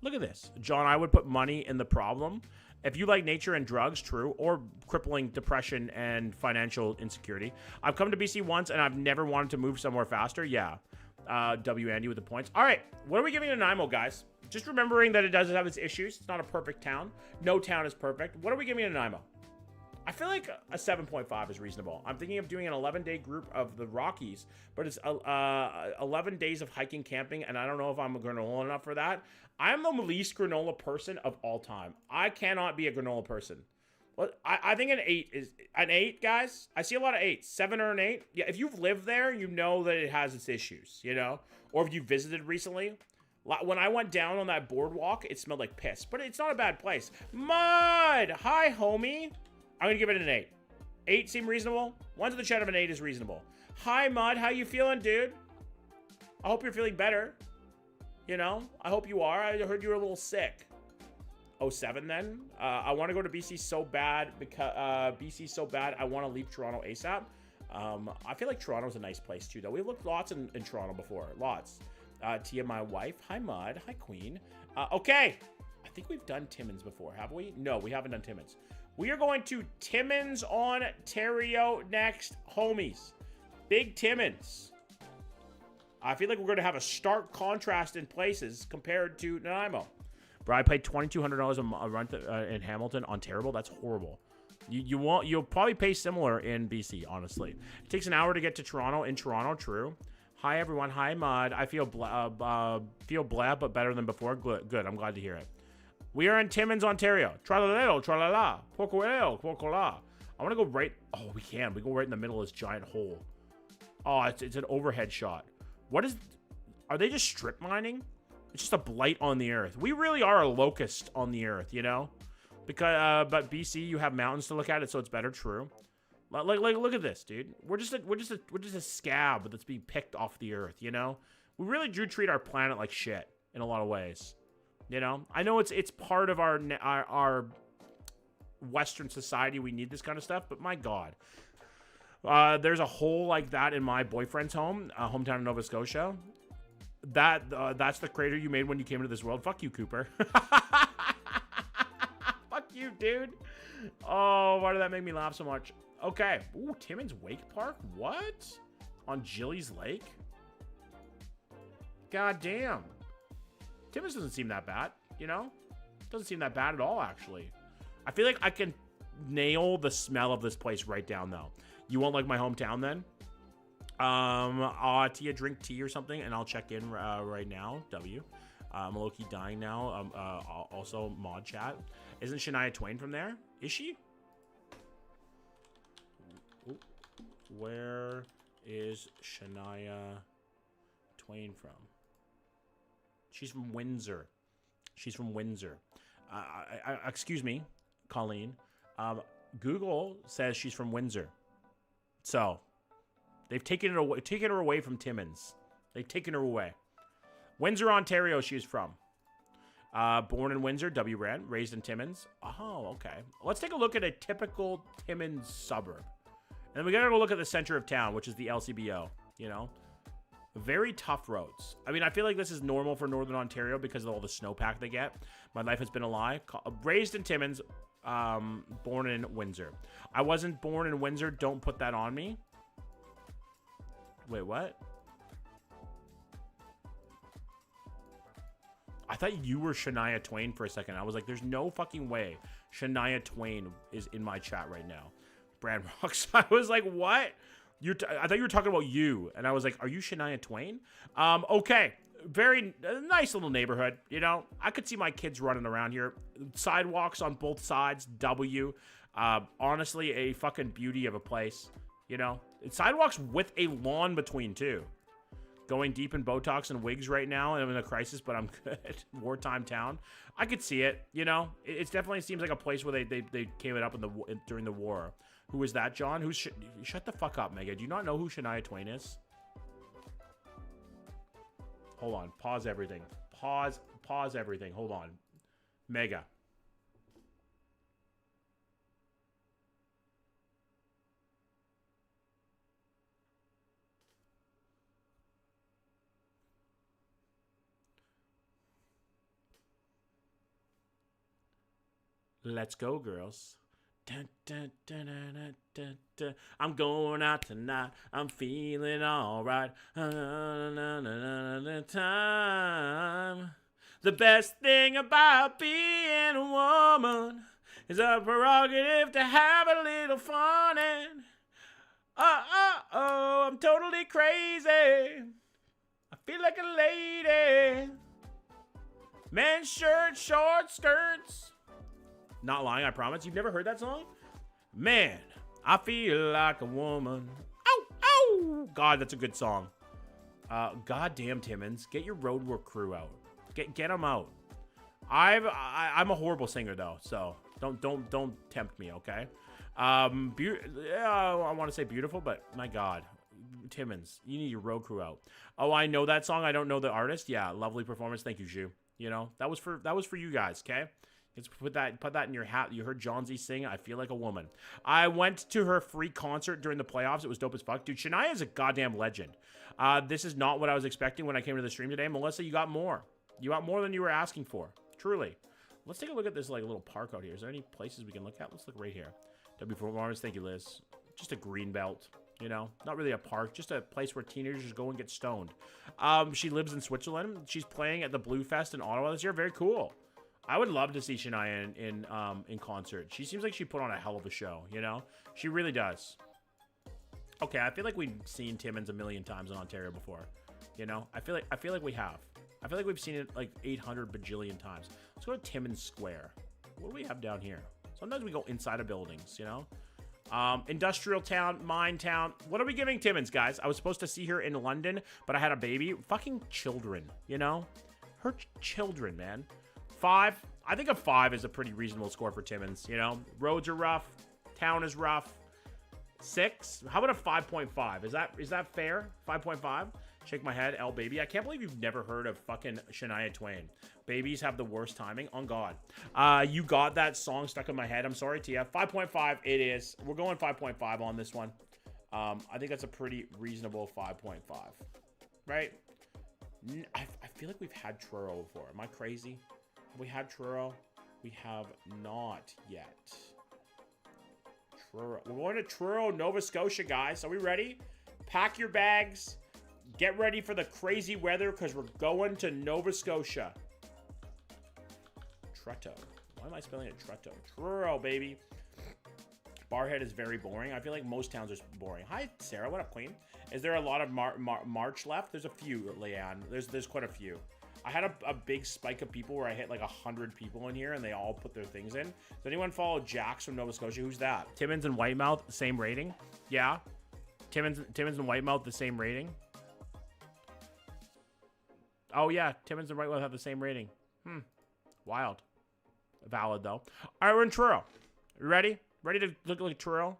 Look at this. John, I would put money in the problem. If you like nature and drugs, true, or crippling depression and financial insecurity. I've come to BC once, and I've never wanted to move somewhere faster. Yeah. W. Andy with the points. All right, what are we giving Nanaimo, guys? Just remembering that it does have its issues. It's not a perfect town. No town is perfect. What are we giving Nanaimo? I feel like a 7.5 is reasonable. I'm thinking of doing an 11-day group of the Rockies, but it's 11 days of hiking, camping, and I don't know if I'm a granola enough for that. I'm the least granola person of all time. I cannot be a granola person. Well, I think an 8 is... An 8, guys? I see a lot of 8s. 7 or an 8? Yeah, if you've lived there, you know that it has its issues, you know? Or if you visited recently. When I went down on that boardwalk, it smelled like piss. But it's not a bad place. Mud! Hi, homie. I'm going to give it an 8. 8 seem reasonable? 1 to the chat of an 8 is reasonable. Hi, Mud. How you feeling, dude? I hope you're feeling better. You know? I hope you are. I heard you were a little sick. 07 then. I want to go to BC so bad because BC so bad. I want to leave Toronto ASAP. I feel like Toronto's a nice place too, though. We've looked lots in Toronto before. Lots. Tia, my wife. Hi, Mud. Hi, Queen. Okay. I think we've done Timmins before, have we? No, we haven't done Timmins. We are going to Timmins, Ontario next, homies. Big Timmins. I feel like we're going to have a stark contrast in places compared to Nanaimo. Bro, I paid $2,200 a rent in Hamilton on Terrible. That's horrible. You'll probably pay similar in BC, honestly. It takes an hour to get to Toronto. In Toronto, true. Hi, everyone. Hi, Mud. I feel blah, but better than before. Good. I'm glad to hear it. We are in Timmins, Ontario. Tralalelo, tralala. Porcoeleo, porcola. I want to go right... Oh, we can. We go right in the middle of this giant hole. Oh, it's an overhead shot. What is... Are they just strip mining? It's just a blight on the earth. We really are a locust on the earth, you know? Because, but BC, you have mountains to look at it, so it's better. True. Like, look at this, dude. We're just a scab that's being picked off the earth, you know? We really do treat our planet like shit in a lot of ways. You know? I know it's part of our Western society. We need this kind of stuff, but my God. There's a hole like that in my boyfriend's hometown in Nova Scotia. That's the crater you made when you came into this world. Fuck you, Cooper. Fuck you, dude. Oh, why did that make me laugh so much? Okay. Ooh, Timmins Wake Park? What? On Gillies Lake? God damn. Timmins doesn't seem that bad, you know? Doesn't seem that bad at all, actually. I feel like I can nail the smell of this place right down, though. You won't like my hometown, then? Tia, drink tea or something, and I'll check in right now. W. I'm low-key dying now. Also, mod chat. Isn't Shania Twain from there? Is she? Where is Shania Twain from? She's from Windsor. She's from Windsor. Excuse me, Colleen. Google says she's from Windsor. So, they've taken her away from Timmins. They've taken her away. Windsor, Ontario, she's from. Born in Windsor, W. Rand. Raised in Timmins. Oh, okay. Let's take a look at a typical Timmins suburb. And then we gotta go look at the center of town, which is the LCBO, you know? Very tough roads. I mean, I feel like this is normal for Northern Ontario because of all the snowpack they get. My life has been a lie. Raised in Timmins, born in Windsor. I wasn't born in Windsor. Don't put that on me. Wait, what? I thought you were Shania Twain for a second. I was like, there's no fucking way Shania Twain is in my chat right now. Brand Rocks. I was like, what? I thought you were talking about you. And I was like, are you Shania Twain? Okay. Very nice little neighborhood. You know, I could see my kids running around here. Sidewalks on both sides. W. Honestly, a fucking beauty of a place. You know, it's sidewalks with a lawn between too. Going deep in Botox and wigs right now. I'm in a crisis, but I'm good. Wartime town. I could see it. You know, it definitely seems like a place where they came it up during the war. Who is that, John? Shut the fuck up, Mega. Do you not know who Shania Twain is? Hold on. Pause everything. Pause everything. Hold on. Mega. Let's go, girls. Dun, dun, dun, dun, dun, dun, dun. I'm going out tonight. I'm feeling alright. Time. The best thing about being a woman is a prerogative to have a little fun and I'm totally crazy. I feel like a lady. Men's shirts, short skirts. Not lying, I promise. You've never heard that song? Man, I feel like a woman. Ow, ow. God, that's a good song. Goddamn, Timmons, get your roadwork crew out. Get them out. I'm a horrible singer though, so don't tempt me, okay? I want to say beautiful, but my God, Timmons, you need your road crew out. Oh, I know that song. I don't know the artist. Yeah, lovely performance. Thank you, Zhu. You know, that was for you guys, okay? Let's put that in your hat. You heard John Z sing I Feel Like a Woman. I went to her free concert during the playoffs. It was dope as fuck. Dude, Shania is a goddamn legend. This is not what I was expecting when I came to the stream today. Melissa, you got more. You got more than you were asking for. Truly. Let's take a look at this like little park out here. Is there any places we can look at? Let's look right here. W Performance, thank you, Liz. Just a green belt. You know, not really a park, just a place where teenagers go and get stoned. She lives in Switzerland. She's playing at the Blue Fest in Ottawa this year. Very cool. I would love to see Shania in concert. She seems like she put on a hell of a show, you know? She really does. Okay, I feel like we've seen Timmins a million times in Ontario before. You know? I feel like we have. I feel like we've seen it like 800 bajillion times. Let's go to Timmins Square. What do we have down here? Sometimes we go inside of buildings, you know? Industrial town, mine town. What are we giving Timmins, guys? I was supposed to see her in London, but I had a baby. Fucking children, you know? Her children, man. 5. I think a 5 is a pretty reasonable score for Timmins, you know? Roads are rough. Town is rough. 6? How about a 5.5? Is that fair? 5.5? Shake my head, L baby. I can't believe you've never heard of fucking Shania Twain. Babies have the worst timing. On God. You got that song stuck in my head. I'm sorry, Tia. 5.5 it is. We're going 5.5 on this one. I think that's a pretty reasonable 5.5. Right? I feel like we've had Truro before. Am I crazy? Have we had Truro? We have not yet. Truro. We're going to Truro, Nova Scotia, guys. Are we ready? Pack your bags. Get ready for the crazy weather because we're going to Nova Scotia. Truro. Why am I spelling it Truro? Truro, baby. Barhead is very boring. I feel like most towns are boring. Hi, Sarah. What up, Queen? Is there a lot of March left? There's a few, Leanne. There's quite a few. I had a big spike of people where I hit like 100 people in here and they all put their things in. Does anyone follow Jax from Nova Scotia? Who's that? Timmins and Whitemouth, same rating? Yeah. Timmins and Whitemouth, the same rating? Oh, yeah. Timmins and Whitemouth have the same rating. Wild. Valid, though. All right, we're in Truro. You ready? Ready to look like Truro?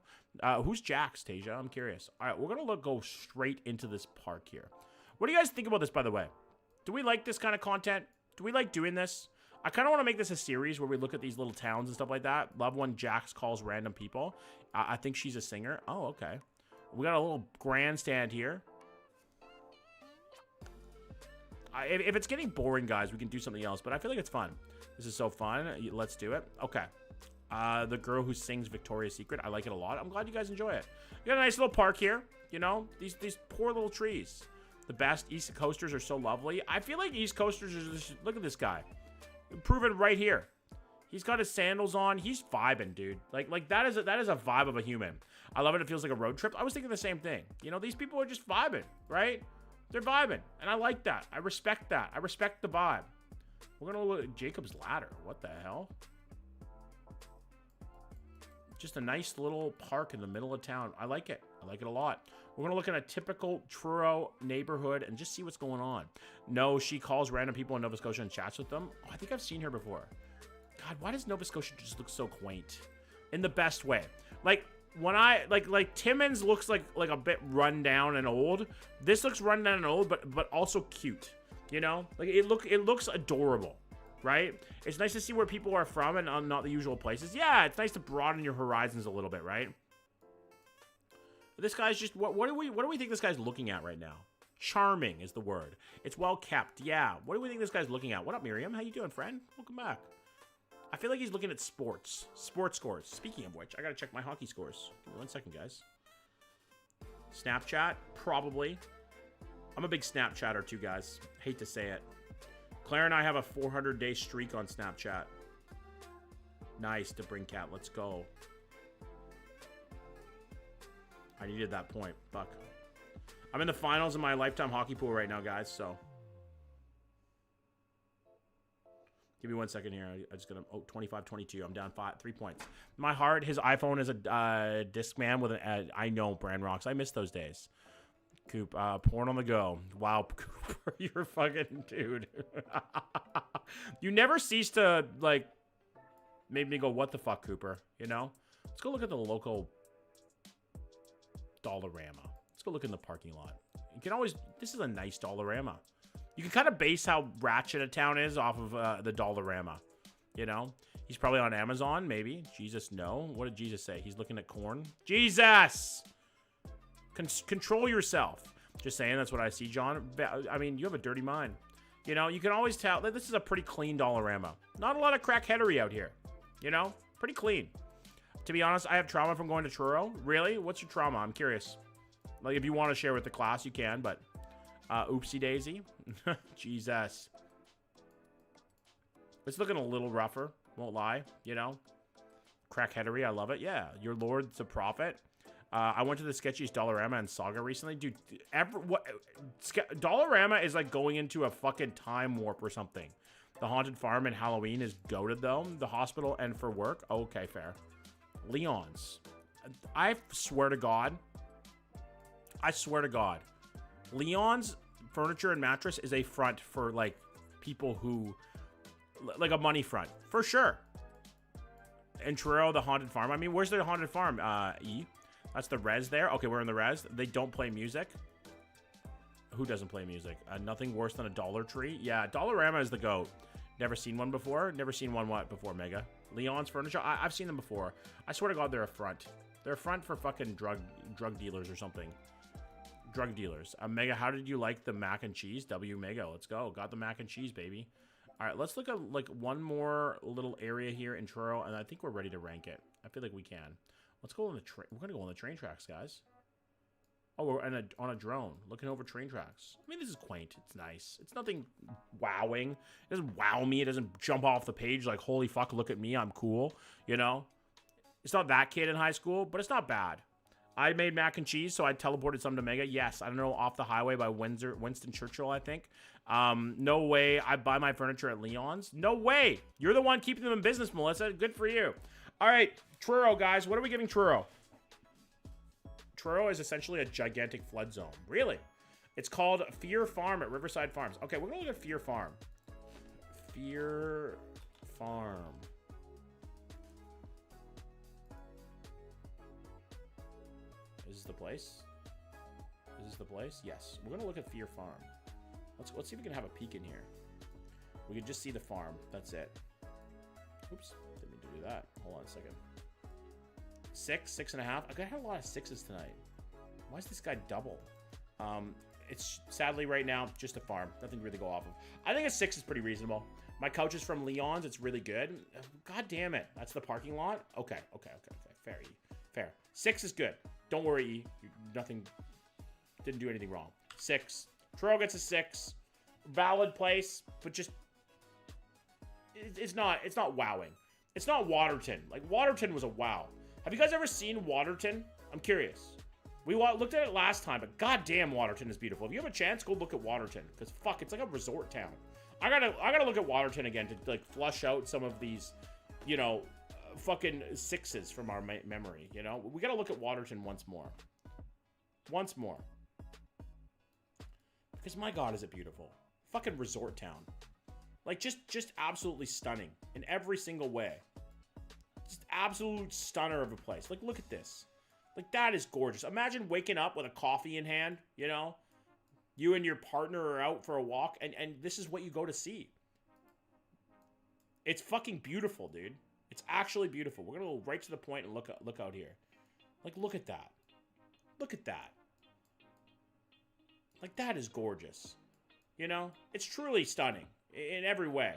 Who's Jax, Tasia? I'm curious. All right, we're going to go straight into this park here. What do you guys think about this, by the way? Do we like this kind of content? Do we like doing this? I kind of want to make this a series where we look at these little towns and stuff like that. Love when Jax calls random people. I think she's a singer. Oh, okay. We got a little grandstand here. If it's getting boring, guys, we can do something else. But I feel like it's fun. This is so fun. Let's do it. Okay. The girl who sings Victoria's Secret. I like it a lot. I'm glad you guys enjoy it. We got a nice little park here. You know, these poor little trees. The best East Coasters are so lovely. I feel like East Coasters are just, look at this guy. Prove it right here. He's got his sandals on. He's vibing, dude. Like that is a vibe of a human. I love it. It feels like a road trip. I was thinking the same thing. You know, these people are just vibing, right? They're vibing, and I like that. I respect that. I respect the vibe. We're gonna look at Jacob's Ladder. What the hell? Just a nice little park in the middle of town. I like it. I like it a lot. We're going to look at a typical Truro neighborhood and just see what's going on. No, she calls random people in Nova Scotia and chats with them. Oh, I think I've seen her before. God, why does Nova Scotia just look so quaint? In the best way. Like, when I, like Timmins looks like a bit run down and old. This looks run down and old, but also cute. You know? Like, it looks adorable. Right? It's nice to see where people are from and not the usual places. Yeah, it's nice to broaden your horizons a little bit, right? This guy's just what do we think this guy's looking at right now? Charming is the word. It's well kept. Yeah. What do we think this guy's looking at? What up, Miriam? How you doing, friend? Welcome back. I feel like he's looking at sports scores. Speaking of which, I gotta check my hockey scores. Give me 1 second, guys. Snapchat, probably. I'm a big Snapchatter too, guys. Hate to say it. Claire and I have a 400-day streak on Snapchat. Nice to bring cat. Let's go. I needed that point. Fuck. I'm in the finals of my lifetime hockey pool right now, guys, so. Give me 1 second here. I just got 25-22. I'm down 3 points. My heart, his iPhone is a Discman with an. I know, Brand Rocks. I miss those days. Coop, porn on the go. Wow, Cooper, you're a fucking dude. You never cease to, like, make me go, what the fuck, Cooper? You know? Let's go look at the local Dollarama. Let's go look in the parking lot. You can always, this is a nice Dollarama. You can kind of base how ratchet a town is off of the Dollarama. You know? He's probably on Amazon, maybe. Jesus, no. What did Jesus say? He's looking at corn. Jesus! Control yourself. Just saying, that's what I see, John. I mean, you have a dirty mind. You know, you can always tell that this is a pretty clean Dollarama. Not a lot of crackheadery out here. You know? Pretty clean. To be honest, I have trauma from going to Truro. Really? What's your trauma? I'm curious. Like, if you want to share with the class, you can, but... oopsie daisy. Jesus. It's looking a little rougher. Won't lie. You know? Crackheadery, I love it. Yeah. Your Lord's the prophet. I went to the sketchiest Dollarama in Saga recently. Dude, Dollarama is like going into a fucking time warp or something. The Haunted Farm and Halloween is goated, though. The hospital and for work. Okay, fair. Leon's. I swear to God. Leon's furniture and mattress is a front for, like, people who... Like a money front. For sure. And Truro, the Haunted Farm. I mean, where's the Haunted Farm? E? That's the res there. Okay, we're in the res. They don't play music. Who doesn't play music? Nothing worse than a Dollar Tree. Yeah, Dollarama is the GOAT. Never seen one before. Never seen one what before, Mega? Leon's Furniture. I've seen them before. I swear to God, they're a front. They're a front for fucking drug dealers or something. Drug dealers. Mega, how did you like the mac and cheese? W Mega, let's go. Got the mac and cheese, baby. All right, let's look at like one more little area here in Truro, and I think we're ready to rank it. I feel like we can. Let's go on the train. We're gonna go on the train tracks, guys. Oh, we're on a drone, looking over train tracks. I mean, this is quaint. It's nice. It's nothing wowing. It doesn't wow me. It doesn't jump off the page like, holy fuck, look at me, I'm cool. You know? It's not that kid in high school, but it's not bad. I made mac and cheese, so I teleported some to Mega. Yes, I don't know, Off the Highway by Winston Churchill, I think. No way I buy my furniture at Leon's. No way. You're the one keeping them in business, Melissa. Good for you. All right, Truro, guys. What are we giving Truro? Truro is essentially a gigantic flood zone. Really? It's called Fear Farm at Riverside Farms. Okay, we're going to look at Fear Farm. Fear Farm. Is this the place? Is this the place? Yes. We're going to look at Fear Farm. Let's see if we can have a peek in here. We can just see the farm. That's it. Oops. Didn't mean to do that. Hold on a second. 6.5. I got a lot of 6s tonight. Why is this guy double? It's sadly right now just a farm. Nothing to really go off of. I think a 6 is pretty reasonable. My couch is from Leon's. It's really good. God damn it. That's the parking lot? Okay. Fair, E. Fair. 6 is good. Don't worry, E. Nothing. Didn't do anything wrong. 6. Truro gets a 6. Valid place, but just... It's not wowing. It's not Waterton. Like, Waterton was a wow. Have you guys ever seen Waterton? I'm curious. We looked at it last time, but goddamn, Waterton is beautiful. If you have a chance, go look at Waterton, because fuck, it's like a resort town. I gotta look at Waterton again to like flush out some of these, you know, fucking 6s from our memory. You know, we gotta look at Waterton once more. Once more, because my God, is it beautiful? Fucking resort town, like just absolutely stunning in every single way. Just absolute stunner of a place. Like, look at this. Like, that is gorgeous. Imagine waking up with a coffee in hand, you know? You and your partner are out for a walk, and this is what you go to see. It's fucking beautiful, dude. It's actually beautiful. We're gonna go right to the point and look out here. Like, look at that. Look at that. Like, that is gorgeous. You know? It's truly stunning in every way.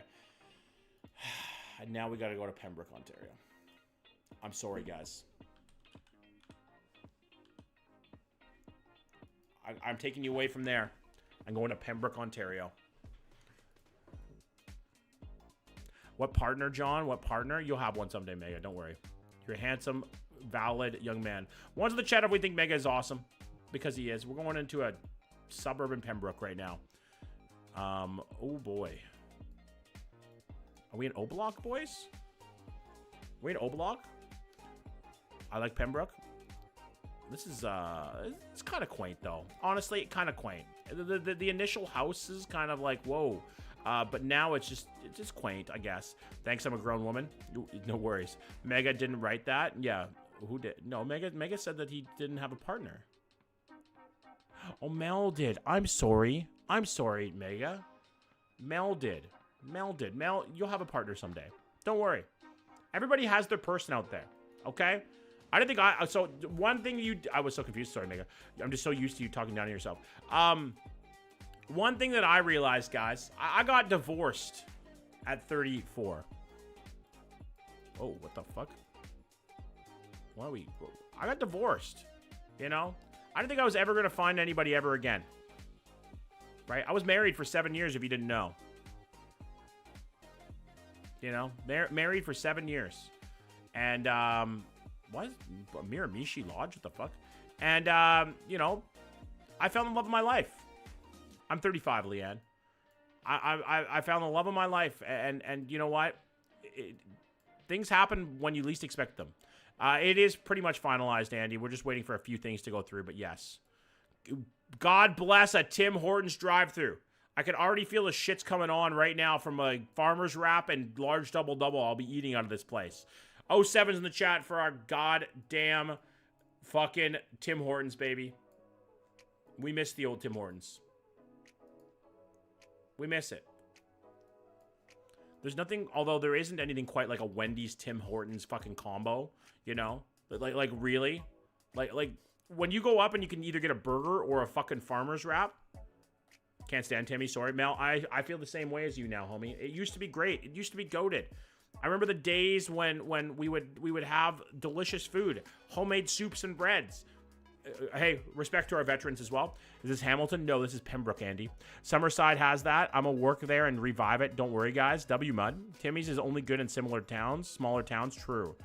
Now we got to go to Pembroke, Ontario. I'm sorry, guys. I'm taking you away from there. I'm going to Pembroke, Ontario. What partner, John? What partner? You'll have one someday, Mega. Don't worry. You're a handsome, valid young man. One's in the chat if we think Mega is awesome. Because he is. We're going into a suburb in Pembroke right now. Oh, boy. Are we in Oblock, boys? Are we in Oblock? I like Pembroke. This is, it's kind of quaint, though. Honestly, kind of quaint. The initial house is kind of like, whoa. But now it's just quaint, I guess. Thanks, I'm a grown woman. No worries. Mega didn't write that? Yeah. Who did? No, Mega said that he didn't have a partner. Oh, Mel did. I'm sorry. I'm sorry, Mega. Mel did. Mel did. Mel, you'll have a partner someday. Don't worry. Everybody has their person out there. Okay? I didn't think so one thing I was so confused. Sorry, Mega. I'm just so used to you talking down to yourself. One thing that I realized, guys, I got divorced at 34. Oh, what the fuck? Why are we? I got divorced. You know? I didn't think I was ever going to find anybody ever again. Right? I was married for 7 years, if you didn't know. You know? Married for 7 years. And, what? Miramichi Lodge? What the fuck? And, you know, I found the love of my life. I'm 35, Leanne. I found the love of my life. And you know what? Things happen when you least expect them. It is pretty much finalized, Andy. We're just waiting for a few things to go through, but yes. God bless a Tim Hortons drive-thru. I can already feel the shits coming on right now from a farmer's wrap and large double-double I'll be eating out of this place. 07's in the chat for our goddamn fucking Tim Hortons, baby. We miss the old Tim Hortons. We miss it. There's nothing, although there isn't anything quite like a Wendy's Tim Hortons fucking combo, you know? Like really? Like when you go up and you can either get a burger or a fucking farmer's wrap. Can't stand Timmy, sorry. Mel, I feel the same way as you now, homie. It used to be great. It used to be goated. I remember the days when we would have delicious food, homemade soups and breads. Hey, respect to our veterans as well. Is this Hamilton? No, this is Pembroke, Andy. Summerside has that. I'm gonna work there and revive it. Don't worry, guys. W Mud. Timmy's is only good in similar towns, smaller towns. True.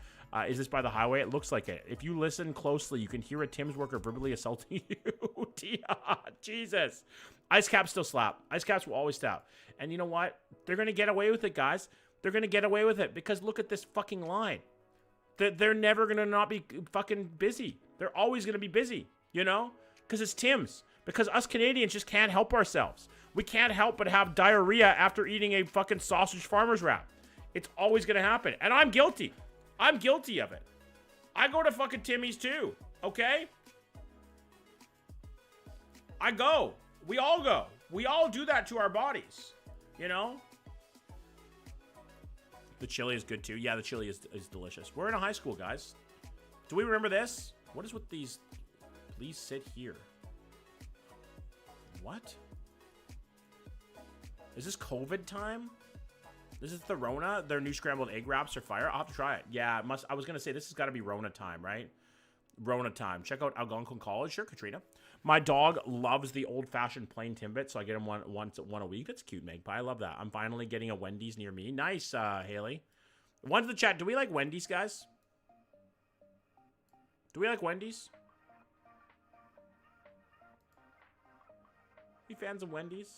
Is this by the highway? It looks like it. If you listen closely, you can hear a Tim's worker verbally assaulting you. Jesus. Ice caps still slap. Ice caps will always slap. And you know what? They're gonna get away with it, guys. They're gonna get away with it because look at this fucking line. They're never gonna not be fucking busy. They're always gonna be busy, you know? Because it's Tim's. Because us Canadians just can't help ourselves. We can't help but have diarrhea after eating a fucking sausage farmer's wrap. It's always gonna happen. And I'm guilty. I'm guilty of it. I go to fucking Timmy's too, okay? I go. We all go. We all do that to our bodies, you know? The chili is good too. Yeah, the chili is delicious. We're in a high school, guys. Do we remember this? What is with these? Please sit here. What? Is this COVID time? This is the Rona? Their new scrambled egg wraps are fire? I'll have to try it. Yeah, it must. I was going to say, this has got to be Rona time, right? Rona time. Check out Algonquin College. Sure, Katrina. My dog loves the old-fashioned plain Timbit, so I get him one a week. That's cute, Magpie. I love that. I'm finally getting a Wendy's near me. Nice, Haley. One to the chat. Do we like Wendy's, guys? Do we like Wendy's? You fans of Wendy's?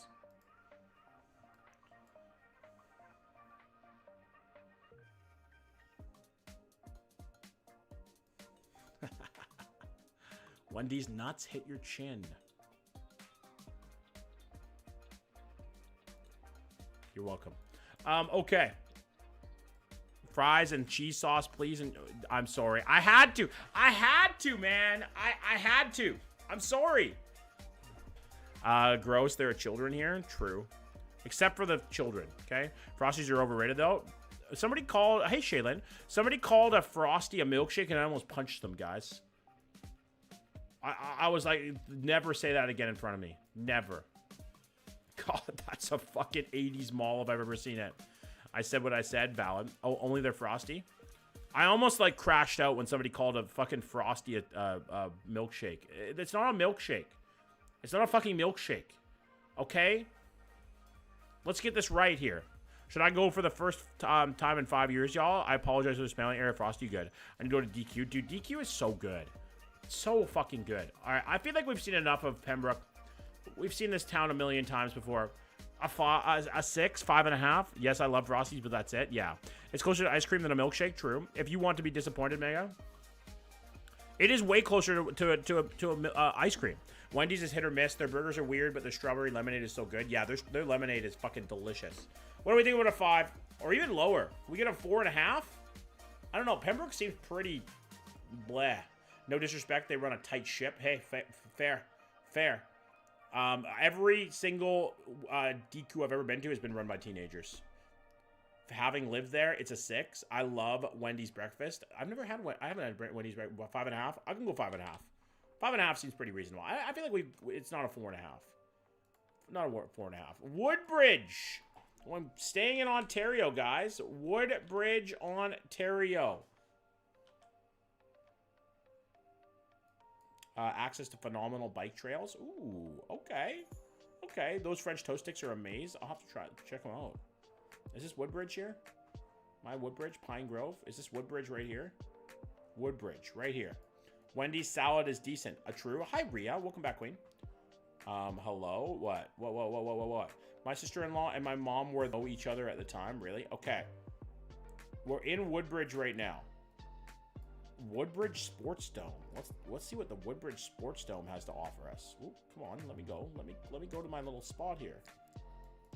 Wendy's nuts hit your chin. You're welcome. Okay. Fries and cheese sauce, please. And I'm sorry. I had to, man. I had to. I'm sorry. Gross. There are children here. True. Except for the children, okay? Frosties are overrated, though. Somebody called... Hey, Shaylin. Somebody called a Frosty a milkshake, and I almost punched them, guys. I was like, never say that again in front of me. Never. God, that's a fucking 80s mall if I've ever seen it. I said what I said. Valid. Oh, only they're frosty. I almost like crashed out when somebody called a fucking frosty a milkshake. It's not a milkshake. It's not a fucking milkshake. Okay? Let's get this right here. Should I go for the first time in 5 years, y'all? I apologize for the spelling error. Frosty, good. I need to go to DQ. Dude, DQ is so good. So fucking good. All right, I feel like we've seen enough of Pembroke. We've seen this town a million times before. A 6, 5.5. Yes, I love Frosties, but that's it. Yeah. It's closer to ice cream than a milkshake. True. If you want to be disappointed, Mega, it is way closer to ice cream. Wendy's is hit or miss. Their burgers are weird, but their strawberry lemonade is so good. Yeah, their lemonade is fucking delicious. What do we think about a 5? Or even lower? Can we get a 4.5? I don't know. Pembroke seems pretty bleh. No disrespect. They run a tight ship. Hey, fair. Every single DQ I've ever been to has been run by teenagers. Having lived there, it's a 6. I love Wendy's breakfast. I haven't had Wendy's breakfast. 5.5. I can go 5.5. 5.5 seems pretty reasonable. I feel like it's not a 4.5. Not a 4.5. Woodbridge. I'm staying in Ontario, guys. Woodbridge, Ontario. Access to phenomenal bike trails. Ooh, okay. Okay, those French toast sticks are amazing. I'll have to check them out. Is this Woodbridge here? My Woodbridge, Pine Grove. Is this Woodbridge right here? Woodbridge, right here. Wendy's salad is decent. A true. Hi, Rhea. Welcome back, Queen. Hello? What? What? My sister-in-law and my mom were know each other at the time. Really? Okay. We're in Woodbridge right now. Woodbridge Sports Dome. Let's see what the Woodbridge Sports Dome has to offer us. Ooh, come on, let me go. Let me go to my little spot here.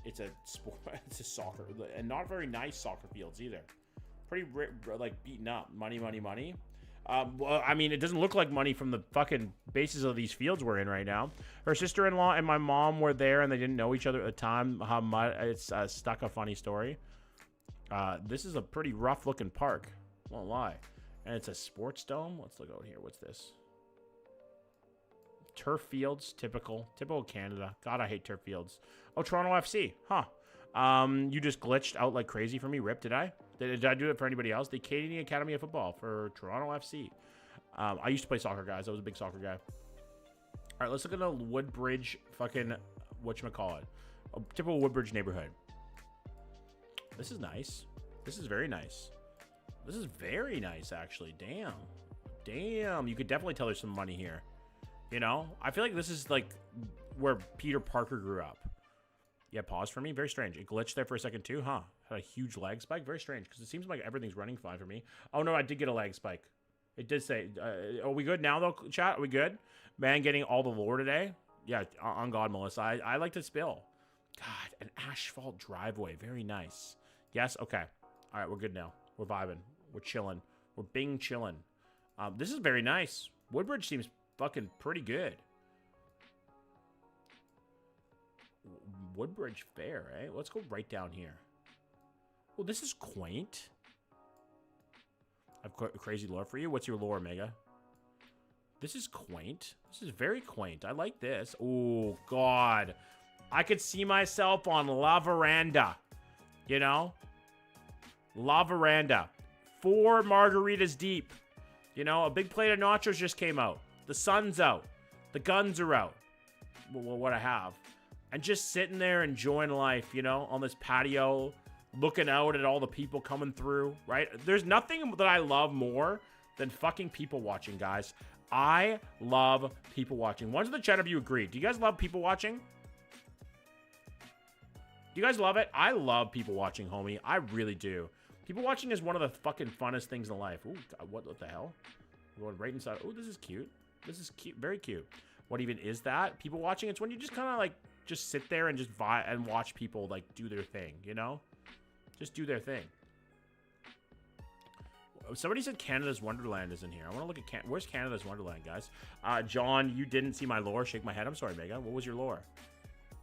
It's a sport. It's a soccer, and not very nice soccer fields either. Pretty like beaten up. Money. Well, I mean, it doesn't look like money from the fucking bases of these fields we're in right now. Her sister-in-law and my mom were there, and they didn't know each other at the time. It's stuck a funny story. This is a pretty rough-looking park. Won't lie. And it's a sports dome. Let's look out here. What's this? Turf fields. Typical Canada. God, I hate turf fields. Oh, Toronto FC. Huh. You just glitched out like crazy for me. Rip, did I? Did I do it for anybody else? The Canadian Academy of Football for Toronto FC. I used to play soccer, guys. I was a big soccer guy. All right, let's look at the Woodbridge fucking, whatchamacallit. A typical Woodbridge neighborhood. This is nice. This is very nice. This is very nice, actually. Damn. You could definitely tell there's some money here. You know? I feel like this is like where Peter Parker grew up. Yeah, pause for me. Very strange. It glitched there for a second too, huh? Had a huge lag spike. Very strange, because it seems like everything's running fine for me. Oh, no, I did get a lag spike. It did say... are we good now, though, chat? Are we good? Man, getting all the lore today? Yeah, on God, Melissa. I like to spill. God, an asphalt driveway. Very nice. Yes? Okay. All right, we're good now. We're vibing. We're chilling. We're Bing chilling. This is very nice. Woodbridge seems fucking pretty good. Woodbridge Fair, eh? Let's go right down here. Well, this is quaint. I've got crazy lore for you. What's your lore, Mega? This is quaint. This is very quaint. I like this. Oh, God. I could see myself on La Veranda. You know? La Veranda. 4 margaritas deep. You know, a big plate of nachos just came out. The sun's out. The guns are out. Well, what I have. And just sitting there enjoying life, you know, on this patio, looking out at all the people coming through, right? There's nothing that I love more than fucking people watching, guys. I love people watching. Ones in the chat of you agree. Do you guys love people watching? Do you guys love it? I love people watching, homie. I really do. People watching is one of the fucking funnest things in life. Ooh, God, what the hell? We're going right inside. Oh, this is cute. This is cute. Very cute. What even is that? People watching? It's when you just kind of like just sit there and just vibe and watch people like do their thing, you know? Just do their thing. Somebody said Canada's Wonderland is in here. I want to look at where's Canada's Wonderland, guys? John, you didn't see my lore. Shake my head. I'm sorry, Mega. What was your lore?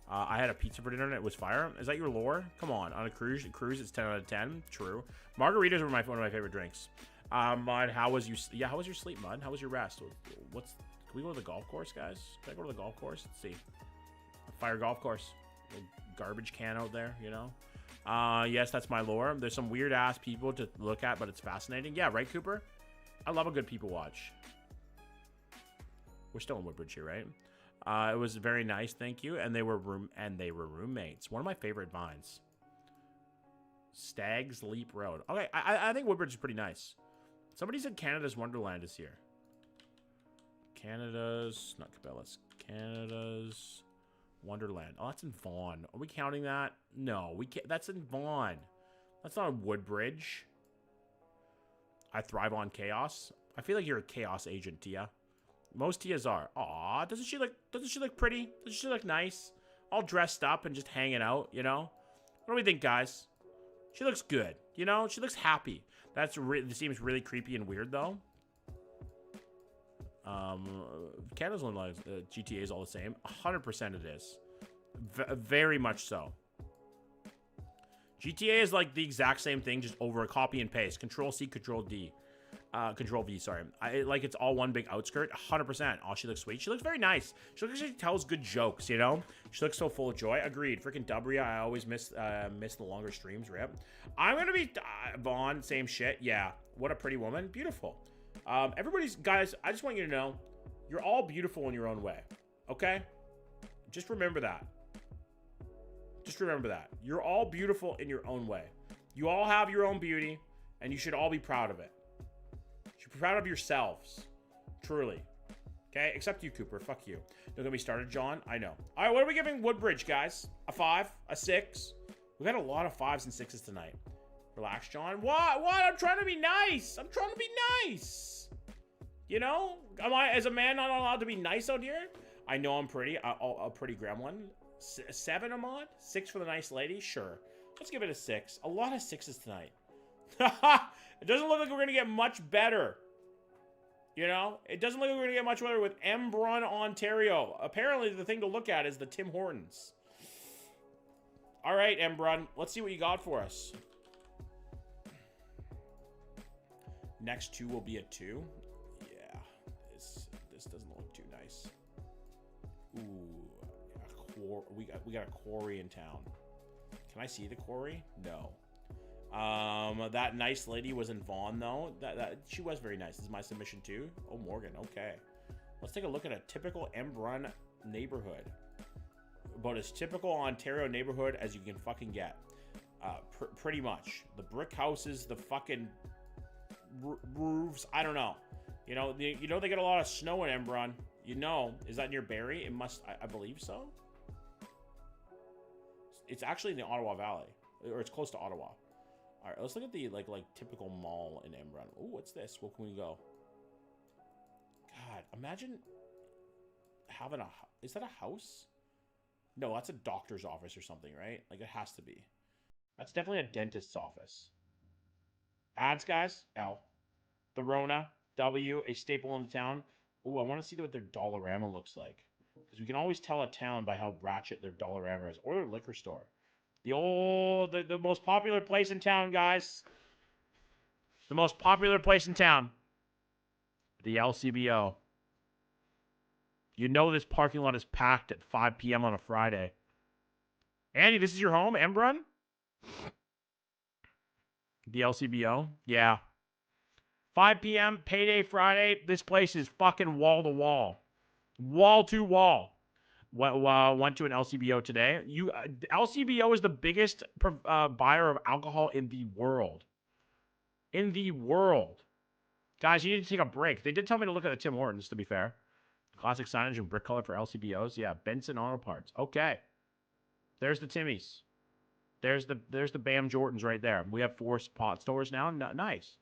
I had a pizza for dinner and it was fire. Is that your lore? Come on. On a cruise, it's 10 out of 10. True. Margaritas were one of my favorite drinks. Mud, how was you? Yeah, how was your sleep, Mud? How was your rest? Can we go to the golf course, guys? Can I go to the golf course? Let's see. Fire golf course. Little garbage can out there, you know? Yes, that's my lore. There's some weird ass people to look at, but it's fascinating. Yeah, right, Cooper? I love a good people watch. We're still in Woodbridge here, right? It was very nice, thank you. And they were roommates. One of my favorite vines. Stag's Leap Road. Okay, I think Woodbridge is pretty nice. Somebody said Canada's Wonderland is here. Canada's, not Cabela's, Canada's Wonderland. Oh, that's in Vaughan. Are we counting that? No, we can't. That's in Vaughan. That's not a Woodbridge. I thrive on chaos. I feel like you're a chaos agent, Tia. Most Tias are. Aw, doesn't she look pretty? Doesn't she look nice? All dressed up and just hanging out, you know? What do we think, guys? She looks good, you know? She looks happy. That seems really creepy and weird, though. Canada's one of GTA is all the same. 100% it is. Very much so. GTA is like the exact same thing, just over a copy and paste. Control C, Control D. Control V, sorry. Like it's all one big outskirt. 100%. Oh, she looks sweet. She looks very nice. She looks like she tells good jokes, you know? She looks so full of joy. Agreed. Freaking Dubria, I always miss the longer streams, rip. I'm gonna be Vaughn, same shit. Yeah. What a pretty woman. Beautiful. Guys, I just want you to know, you're all beautiful in your own way. Okay? Just remember that. Just remember that. You're all beautiful in your own way. You all have your own beauty, and you should all be proud of it. You should be proud of yourselves. Truly. Okay? Except you, Cooper. Fuck you. Don't get me started, John. I know. All right, what are we giving Woodbridge, guys? A 5? A 6? We got a lot of 5s and 6s tonight. Relax, John. What? I'm trying to be nice. I'm trying to be nice. You know? Am I, as a man, not allowed to be nice out here? I know I'm pretty. A pretty gremlin. 7 Ahmad? 6 for the nice lady? Sure. Let's give it a 6. A lot of 6s tonight. It doesn't look like we're going to get much better. You know? It doesn't look like we're going to get much better with Embrun, Ontario. Apparently, the thing to look at is the Tim Hortons. All right, Embrun. Let's see what you got for us. Next 2 will be a 2. Yeah. This doesn't look too nice. Ooh. We got a quarry in town. Can I see the quarry? No. That nice lady was in Vaughan, though. She was very nice. This is my submission too. Oh, Morgan. Okay. Let's take a look at a typical Embrun neighborhood. About as typical Ontario neighborhood as you can fucking get. Pretty much. The brick houses, the fucking roofs. I don't know. You know they get a lot of snow in Embrun. You know, is that near Barrie? It must. I believe so. It's actually in the Ottawa Valley, or it's close to Ottawa. All right, let's look at the like typical mall in Embrun. Oh, what's this? Where can we go? God, imagine having is that a house? No, that's a doctor's office or something, right? Like it has to be. That's definitely a dentist's office. Ads, guys. L. The Rona. W. A staple in the town. Oh, I want to see what their Dollarama looks like. Because we can always tell a town by how ratchet their Dollarama is. Or their liquor store. The most popular place in town, guys. The most popular place in town. The LCBO. You know this parking lot is packed at 5 p.m. on a Friday. Andy, this is your home, Embrun? The LCBO? Yeah. 5 p.m., payday Friday. This place is fucking wall to wall. Wall to wall. Went to an LCBO today. LCBO is the biggest buyer of alcohol in the world. In the world. Guys, you need to take a break. They did tell me to look at the Tim Hortons, to be fair. Classic signage and brick color for LCBOs. Yeah, Benson Auto Parts. Okay. There's the Timmy's. There's the Bam Jordans right there. We have 4 spot stores now. Nice.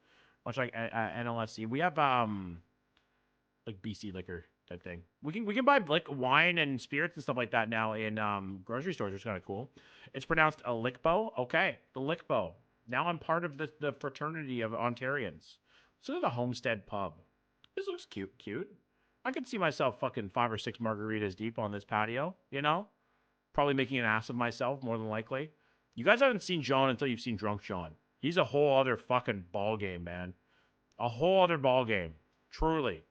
Much like NLSC. We have like BC liquor type thing. We can buy like wine and spirits and stuff like that now in grocery stores, which is kind of cool. It's pronounced a Lickbo. Okay, the Lickbo. Now I'm part of the fraternity of Ontarians. So there's the Homestead Pub. This looks cute. I could see myself fucking 5 or 6 margaritas deep on this patio, you know? Probably making an ass of myself, more than likely. You guys haven't seen John until you've seen Drunk John. He's a whole other fucking ball game, man. A whole other ball game. Truly.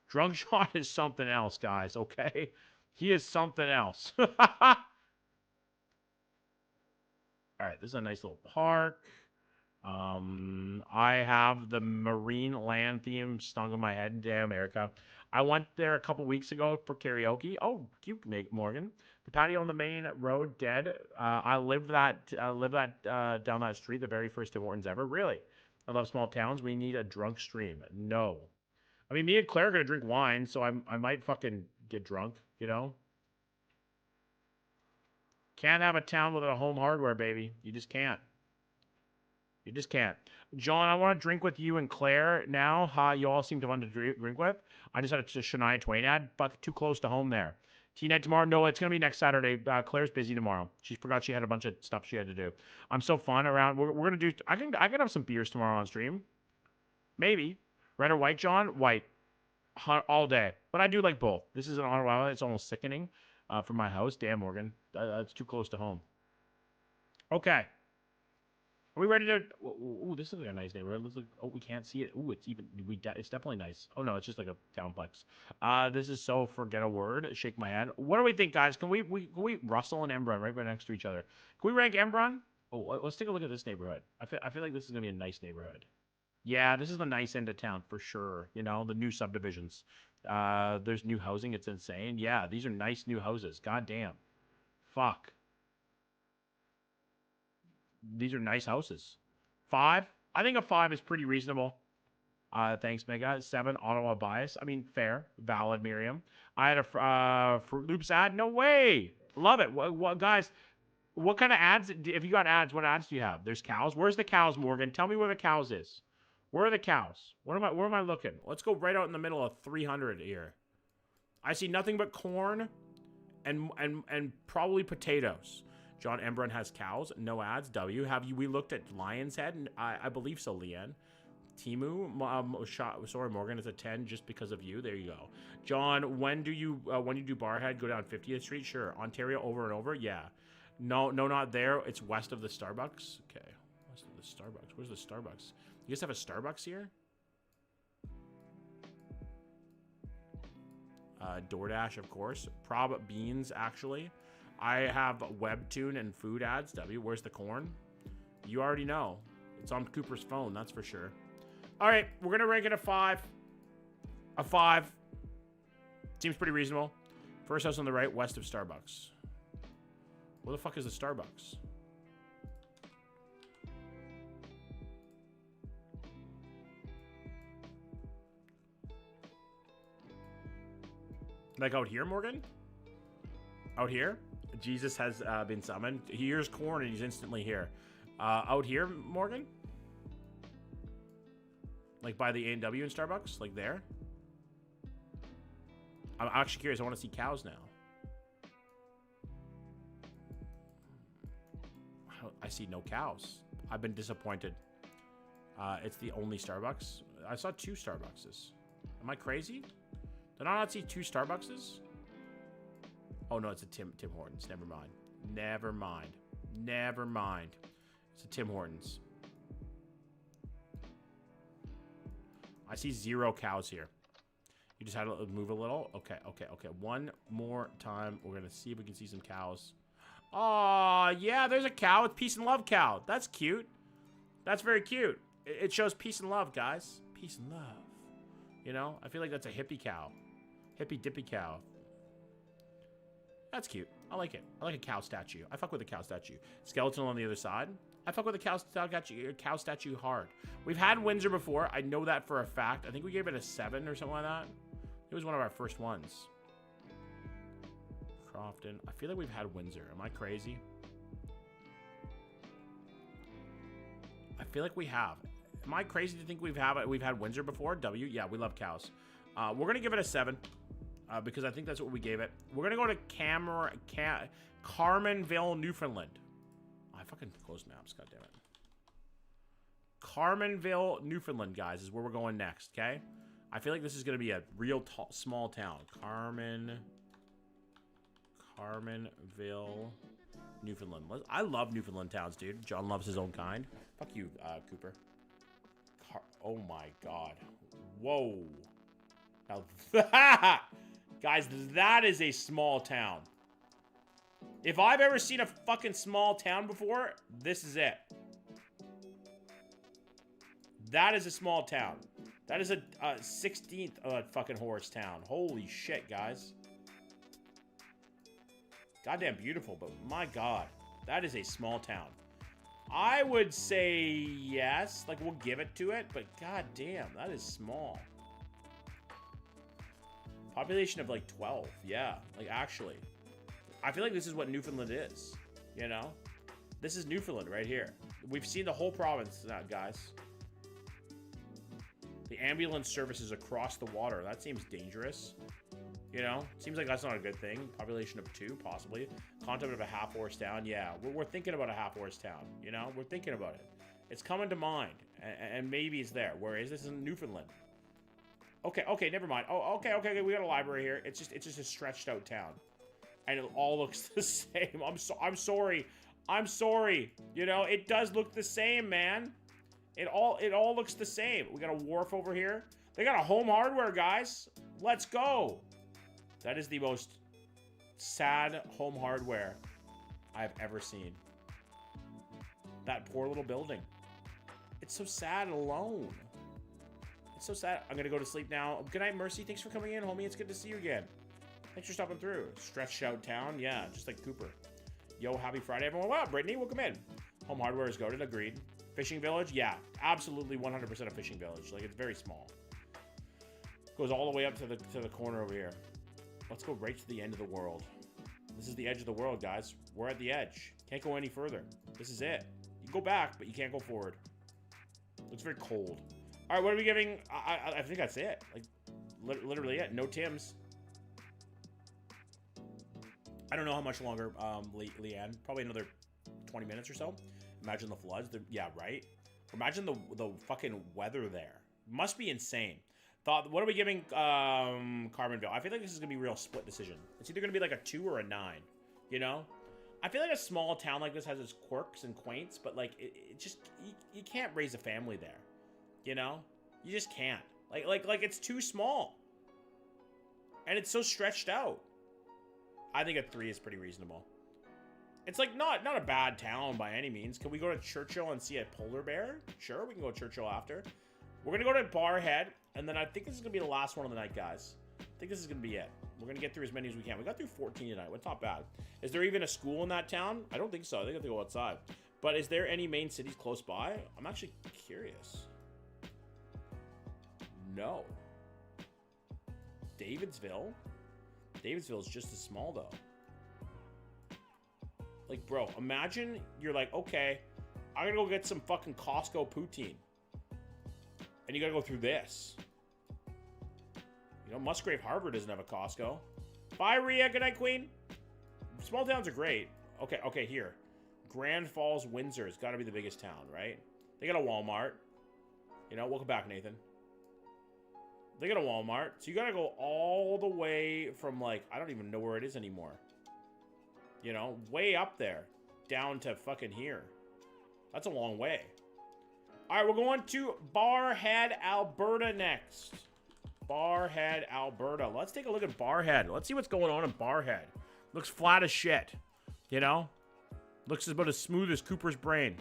Drunk John is something else, guys, okay? He is something else. All All right, this is a nice little park. I have the marine land theme stung in my head. Damn, America. I went there a couple weeks ago for karaoke. Oh, cute, Morgan. The patio on the main road, dead. I live that down that street, the very first Tim Hortons ever. Really, I love small towns. We need a drunk stream. No, I mean me and Claire are gonna drink wine, so I might fucking get drunk. You know. Can't have a town without a home hardware, baby. You just can't. You just can't. John, I want to drink with you and Claire now. You all seem to want to drink with. I just had a Shania Twain ad. Fuck, too close to home there. Tea night tomorrow? No, it's going to be next Saturday. Claire's busy tomorrow. She forgot she had a bunch of stuff she had to do. I'm so fun around. We're going to do... I can have some beers tomorrow on stream. Maybe. Red or white, John? White. All day. But I do like both. This is an Ottawa. It's almost sickening from my house. Damn, Morgan. That's too close to home. Okay. Are we ready to? Ooh, this is like a nice neighborhood. Let's look. Oh, we can't see it. Ooh, it's even. It's definitely nice. Oh no, it's just like a townplex. This is so forget a word. Shake my head. What do we think, guys? Can we Russell and Embrun right next to each other? Can we rank Embrun? Oh, let's take a look at this neighborhood. I feel like this is gonna be a nice neighborhood. Yeah, this is the nice end of town for sure. You know, the new subdivisions. There's new housing. It's insane. Yeah, these are nice new houses. God damn. Fuck. These are nice houses. 5? I think a 5 is pretty reasonable. Thanks, Mega. 7, Ottawa bias. I mean, fair. Valid, Miriam. I had a Fruit Loops ad. No way. Love it. What guys, what kind of ads? If you got ads, what ads do you have? There's cows. Where's the cows, Morgan? Tell me where the cows is. Where are the cows? Where am I looking? Let's go right out in the middle of 300 here. I see nothing but corn and probably potatoes. John Embrun has cows. No ads. W. We looked at Lion's Head? I believe so, Leanne. Timu. Sorry, Morgan is a 10 just because of you. There you go. John, when you do Barhead, go down 50th Street? Sure. Ontario over and over? Yeah. No, not there. It's west of the Starbucks. Okay. West of the Starbucks. Where's the Starbucks? You guys have a Starbucks here? DoorDash, of course. Prob Beans, actually. I have Webtoon and food ads. W, where's the corn? You already know. It's on Cooper's phone, that's for sure. All right, we're going to rank it a 5. A 5. Seems pretty reasonable. First house on the right, west of Starbucks. Where the fuck is the Starbucks? Like out here, Morgan? Out here? Jesus has been summoned. He hears corn and he's instantly here. Out here, Morgan? Like by the A&W and Starbucks? Like there? I'm actually curious. I want to see cows now. I see no cows. I've been disappointed. It's the only Starbucks. I saw 2 Starbuckses. Am I crazy? Did I not see 2 Starbuckses? Oh no, it's a Tim Hortons. Never mind. Never mind. It's a Tim Hortons. I see 0 cows here. You just had to move a little. Okay. One more time. We're gonna see if we can see some cows. Oh yeah, there's a cow. It's Peace and Love cow. That's cute. That's very cute. It shows peace and love, guys. Peace and love. You know, I feel like that's a hippie cow. Hippie dippy cow. That's cute. I like it. I like a cow statue. I fuck with a cow statue. Skeleton on the other side. I fuck with a cow statue hard. We've had Windsor before. I know that for a fact. I think we gave it a 7 or something like that. It was one of our first ones. Crofton. I feel like we've had Windsor. Am I crazy? I feel like we have. Am I crazy to think we've had Windsor before? W. Yeah, we love cows. We're gonna give it a 7. Because I think that's what we gave it. We're gonna go to Carmanville, Newfoundland. Oh, I fucking closed maps, goddammit. Carmanville, Newfoundland, guys, is where we're going next, okay? I feel like this is gonna be a real small town. Carmanville, Newfoundland. I love Newfoundland towns, dude. John loves his own kind. Fuck you, Cooper. Oh my god. Whoa. Now that... Guys, that is a small town. If I've ever seen a fucking small town before, this is it. That is a small town. That is a 16th of a fucking horse town. Holy shit, guys. Goddamn beautiful, but my god. That is a small town. I would say yes. Like, we'll give it to it, but goddamn, that is small. Population of like 12. Yeah, like actually. I feel like this is what Newfoundland is. You know? This is Newfoundland right here. We've seen the whole province now, guys. The ambulance services across the water. That seems dangerous. You know? Seems like that's not a good thing. Population of 2, possibly. Concept of a half-horse town. Yeah, we're thinking about a half-horse town. You know? We're thinking about it. It's coming to mind. And maybe it's there. Where is this? In Newfoundland. Okay, never mind. Oh, okay. We got a library here. It's just a stretched out town. And it all looks the same. I'm sorry. I'm sorry. You know, it does look the same, man. It all looks the same. We got a wharf over here. They got a Home Hardware, guys. Let's go. That is the most sad Home Hardware I've ever seen. That poor little building. It's so sad and alone. It's so sad. I'm gonna go to sleep now. Good night, Mercy. Thanks for coming in, homie. It's good to see you again. Thanks for stopping through. Stretched out town. Yeah, just like Cooper. Yo, happy Friday, everyone. Wow, Brittany, welcome in. Home Hardware is goated. Agreed. Fishing Village? Yeah, absolutely 100% a fishing village. Like, it's very small. Goes all the way up to the corner over here. Let's go right to the end of the world. This is the edge of the world, guys. We're at the edge. Can't go any further. This is it. You can go back, but you can't go forward. Looks very cold. All right, what are we giving? I think that's it. Like, literally it. No Tims. I don't know how much longer, Leanne. Probably another 20 minutes or so. Imagine the floods. Yeah, right? Imagine the fucking weather there. Must be insane. What are we giving Carbonville? I feel like this is going to be a real split decision. It's either going to be like a 2 or a 9. You know? I feel like a small town like this has its quirks and quaints, but like, it just, you can't raise a family there. You know? You just can't. Like it's too small. And it's so stretched out. I think a 3 is pretty reasonable. It's like not a bad town by any means. Can we go to Churchill and see a polar bear? Sure, we can go to Churchill after. We're gonna go to Barhead, and then I think this is gonna be the last one of the night, guys. I think this is gonna be it. We're gonna get through as many as we can. We got through 14 tonight. It's not bad. Is there even a school in that town? I don't think so. I think I have to go outside. But is there any main cities close by? I'm actually curious. No. Davidsville? Davidsville is just as small, though. Like, bro, imagine you're like, okay, I'm gonna go get some fucking Costco poutine. And you gotta go through this. You know, Musgrave Harbor doesn't have a Costco. Bye, Rhea. Good night, Queen. Small towns are great. Okay, here. Grand Falls, Windsor has got to be the biggest town, right? They got a Walmart. You know, welcome back, Nathan. They got a Walmart. So you got to go all the way from, like, I don't even know where it is anymore. You know, way up there. Down to fucking here. That's a long way. All right, we're going to Barhead, Alberta next. Barhead, Alberta. Let's take a look at Barhead. Let's see what's going on in Barhead. Looks flat as shit. You know? Looks about as smooth as Cooper's brain.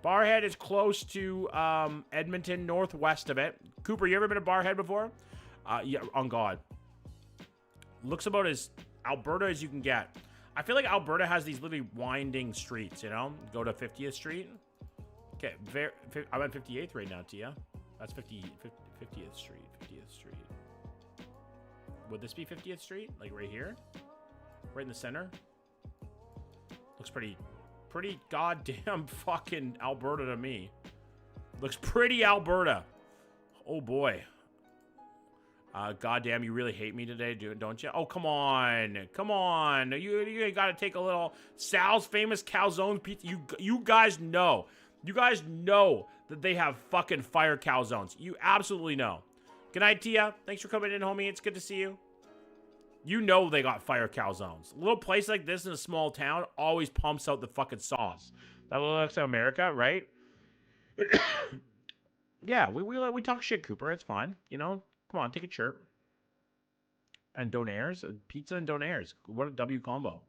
Barhead is close to Edmonton, northwest of it. Cooper, you ever been to Barhead before? Yeah, on God. Looks about as Alberta as you can get. I feel like Alberta has these literally winding streets, you know? Go to 50th Street. Okay, I'm at 58th right now, Tia. That's 50th Street. 50th Street. Would this be 50th Street? Like right here? Right in the center? Looks pretty goddamn fucking Alberta to me. Looks pretty Alberta. Oh boy. Goddamn, you really hate me today, don't you? Oh, come on. Come on. You gotta take a little Sal's Famous Calzone pizza. You guys know. You guys know that they have fucking fire calzones. You absolutely know. Good night, Tia. Thanks for coming in, homie. It's good to see you. You know they got fire calzones. A little place like this in a small town always pumps out the fucking sauce. That looks like America, right? Yeah, we talk shit, Cooper. It's fine. You know, come on, take a chirp. And Donaires, pizza and Donaires. What a W combo.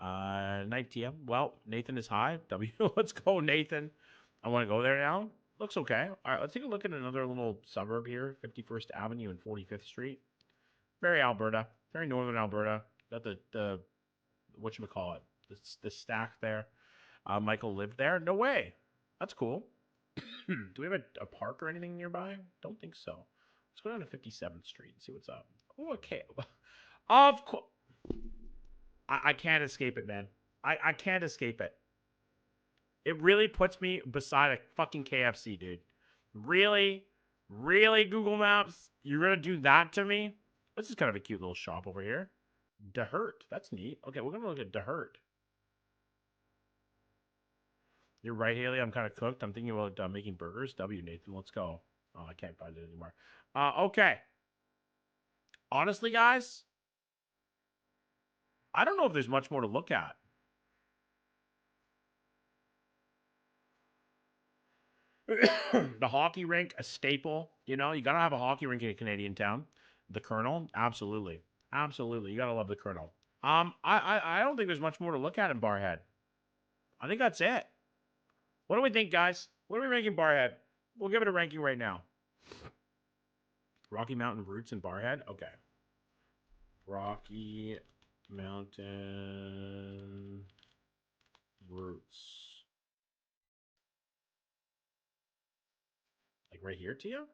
Night TM. Well, Nathan is high. W. Let's go, Nathan. I want to go there now. Looks okay. All right, let's take a look at another little suburb here, 51st Avenue and 45th Street. Very Alberta, very northern Alberta. Got the whatchamacallit, the stack there. Michael lived there. No way. That's cool. Do we have a park or anything nearby? Don't think so. Let's go down to 57th Street and see what's up. Oh, okay. Of course. I can't escape it, man. I can't escape it. It really puts me beside a fucking KFC, dude. Really? Really, Google Maps? You're gonna do that to me? This is kind of a cute little shop over here. De Hurt. That's neat. Okay, we're gonna look at De Hurt. You're right, Haley. I'm kind of cooked. I'm thinking about making burgers. W, Nathan. Let's go. Oh, I can't find it anymore. Okay. Honestly, guys, I don't know if there's much more to look at. The hockey rink, a staple. You know, you gotta have a hockey rink in a Canadian town. The Colonel, absolutely, absolutely. You gotta love the Colonel. I don't think there's much more to look at in Barhead. I think that's it. What do we think, guys? What are we ranking Barhead? We'll give it a ranking right now. Rocky Mountain Roots in Barhead. Okay. Rocky Mountain Roots. Like right here, Tia?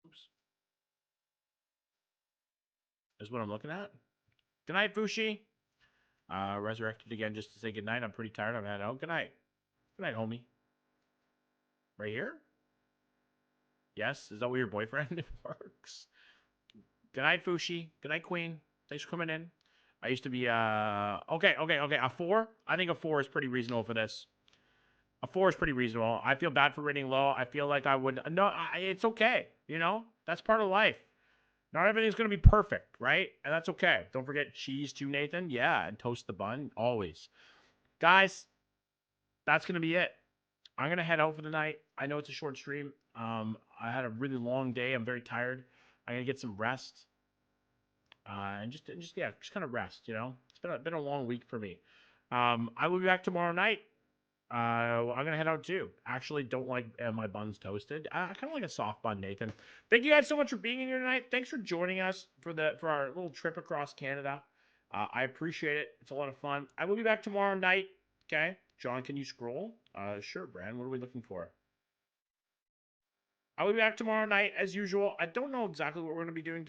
Oops. Is what I'm looking at. Good night, Fushi. Resurrected again just to say good night. I'm pretty tired. I've had out. Good night. Good night, homie. Right here? Yes? Is that where your boyfriend works? Good night, Fushi. Good night, Queen. Thanks for coming in. I used to be, okay. A 4? I think a 4 is pretty reasonable for this. A 4 is pretty reasonable. I feel bad for rating low. I feel like I would, no, it's okay. You know? That's part of life. Not everything's going to be perfect, right? And that's okay. Don't forget cheese too, Nathan. Yeah, and toast the bun. Always. Guys, that's going to be it. I'm going to head out for the night. I know it's a short stream. I had a really long day. I'm very tired. I'm going to get some rest. And just kind of rest, you know? It's been a long week for me. I will be back tomorrow night. I'm gonna head out too. Actually, don't like my buns toasted. I kind of like a soft bun, Nathan. Thank you guys so much for being here tonight. Thanks for joining us for our little trip across Canada. I appreciate it. It's a lot of fun. I will be back tomorrow night. Okay, John, can you scroll? Sure, Brand. What are we looking for? I will be back tomorrow night as usual. I don't know exactly what we're gonna be doing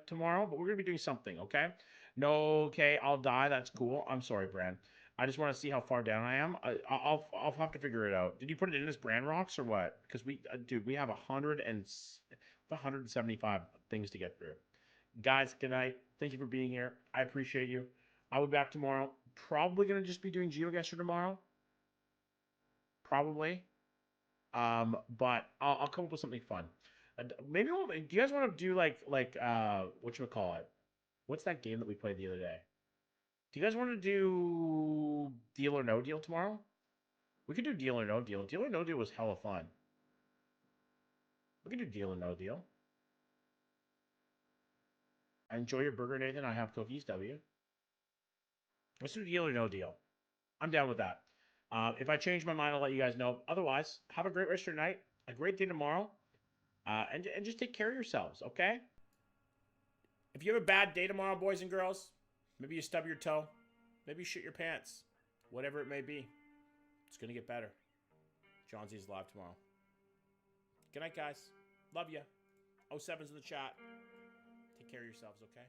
tomorrow, but we're gonna be doing something. Okay. No, okay, I'll die. That's cool. I'm sorry, Brand. I just want to see how far down I am. I'll have to figure it out. Did you put it in as Brand Rocks or what? Because dude, we have 175 things to get through. Guys, good night. Thank you for being here. I appreciate you. I'll be back tomorrow. Probably gonna just be doing GeoGuessr tomorrow. Probably. But I'll come up with something fun. Maybe do you guys want to do like whatchamacallit? What's that game that we played the other day? Do you guys want to do Deal or No Deal tomorrow? We could do Deal or No Deal. Deal or No Deal was hella fun. We could do Deal or No Deal. Enjoy your burger, Nathan. I have cookies, W. Let's do Deal or No Deal. I'm down with that. If I change my mind, I'll let you guys know. Otherwise, have a great rest of your night. A great day tomorrow. And just take care of yourselves, okay? If you have a bad day tomorrow, boys and girls, maybe you stub your toe. Maybe you shit your pants. Whatever it may be. It's going to get better. John Z's live tomorrow. Good night, guys. Love ya. 07's in the chat. Take care of yourselves, okay?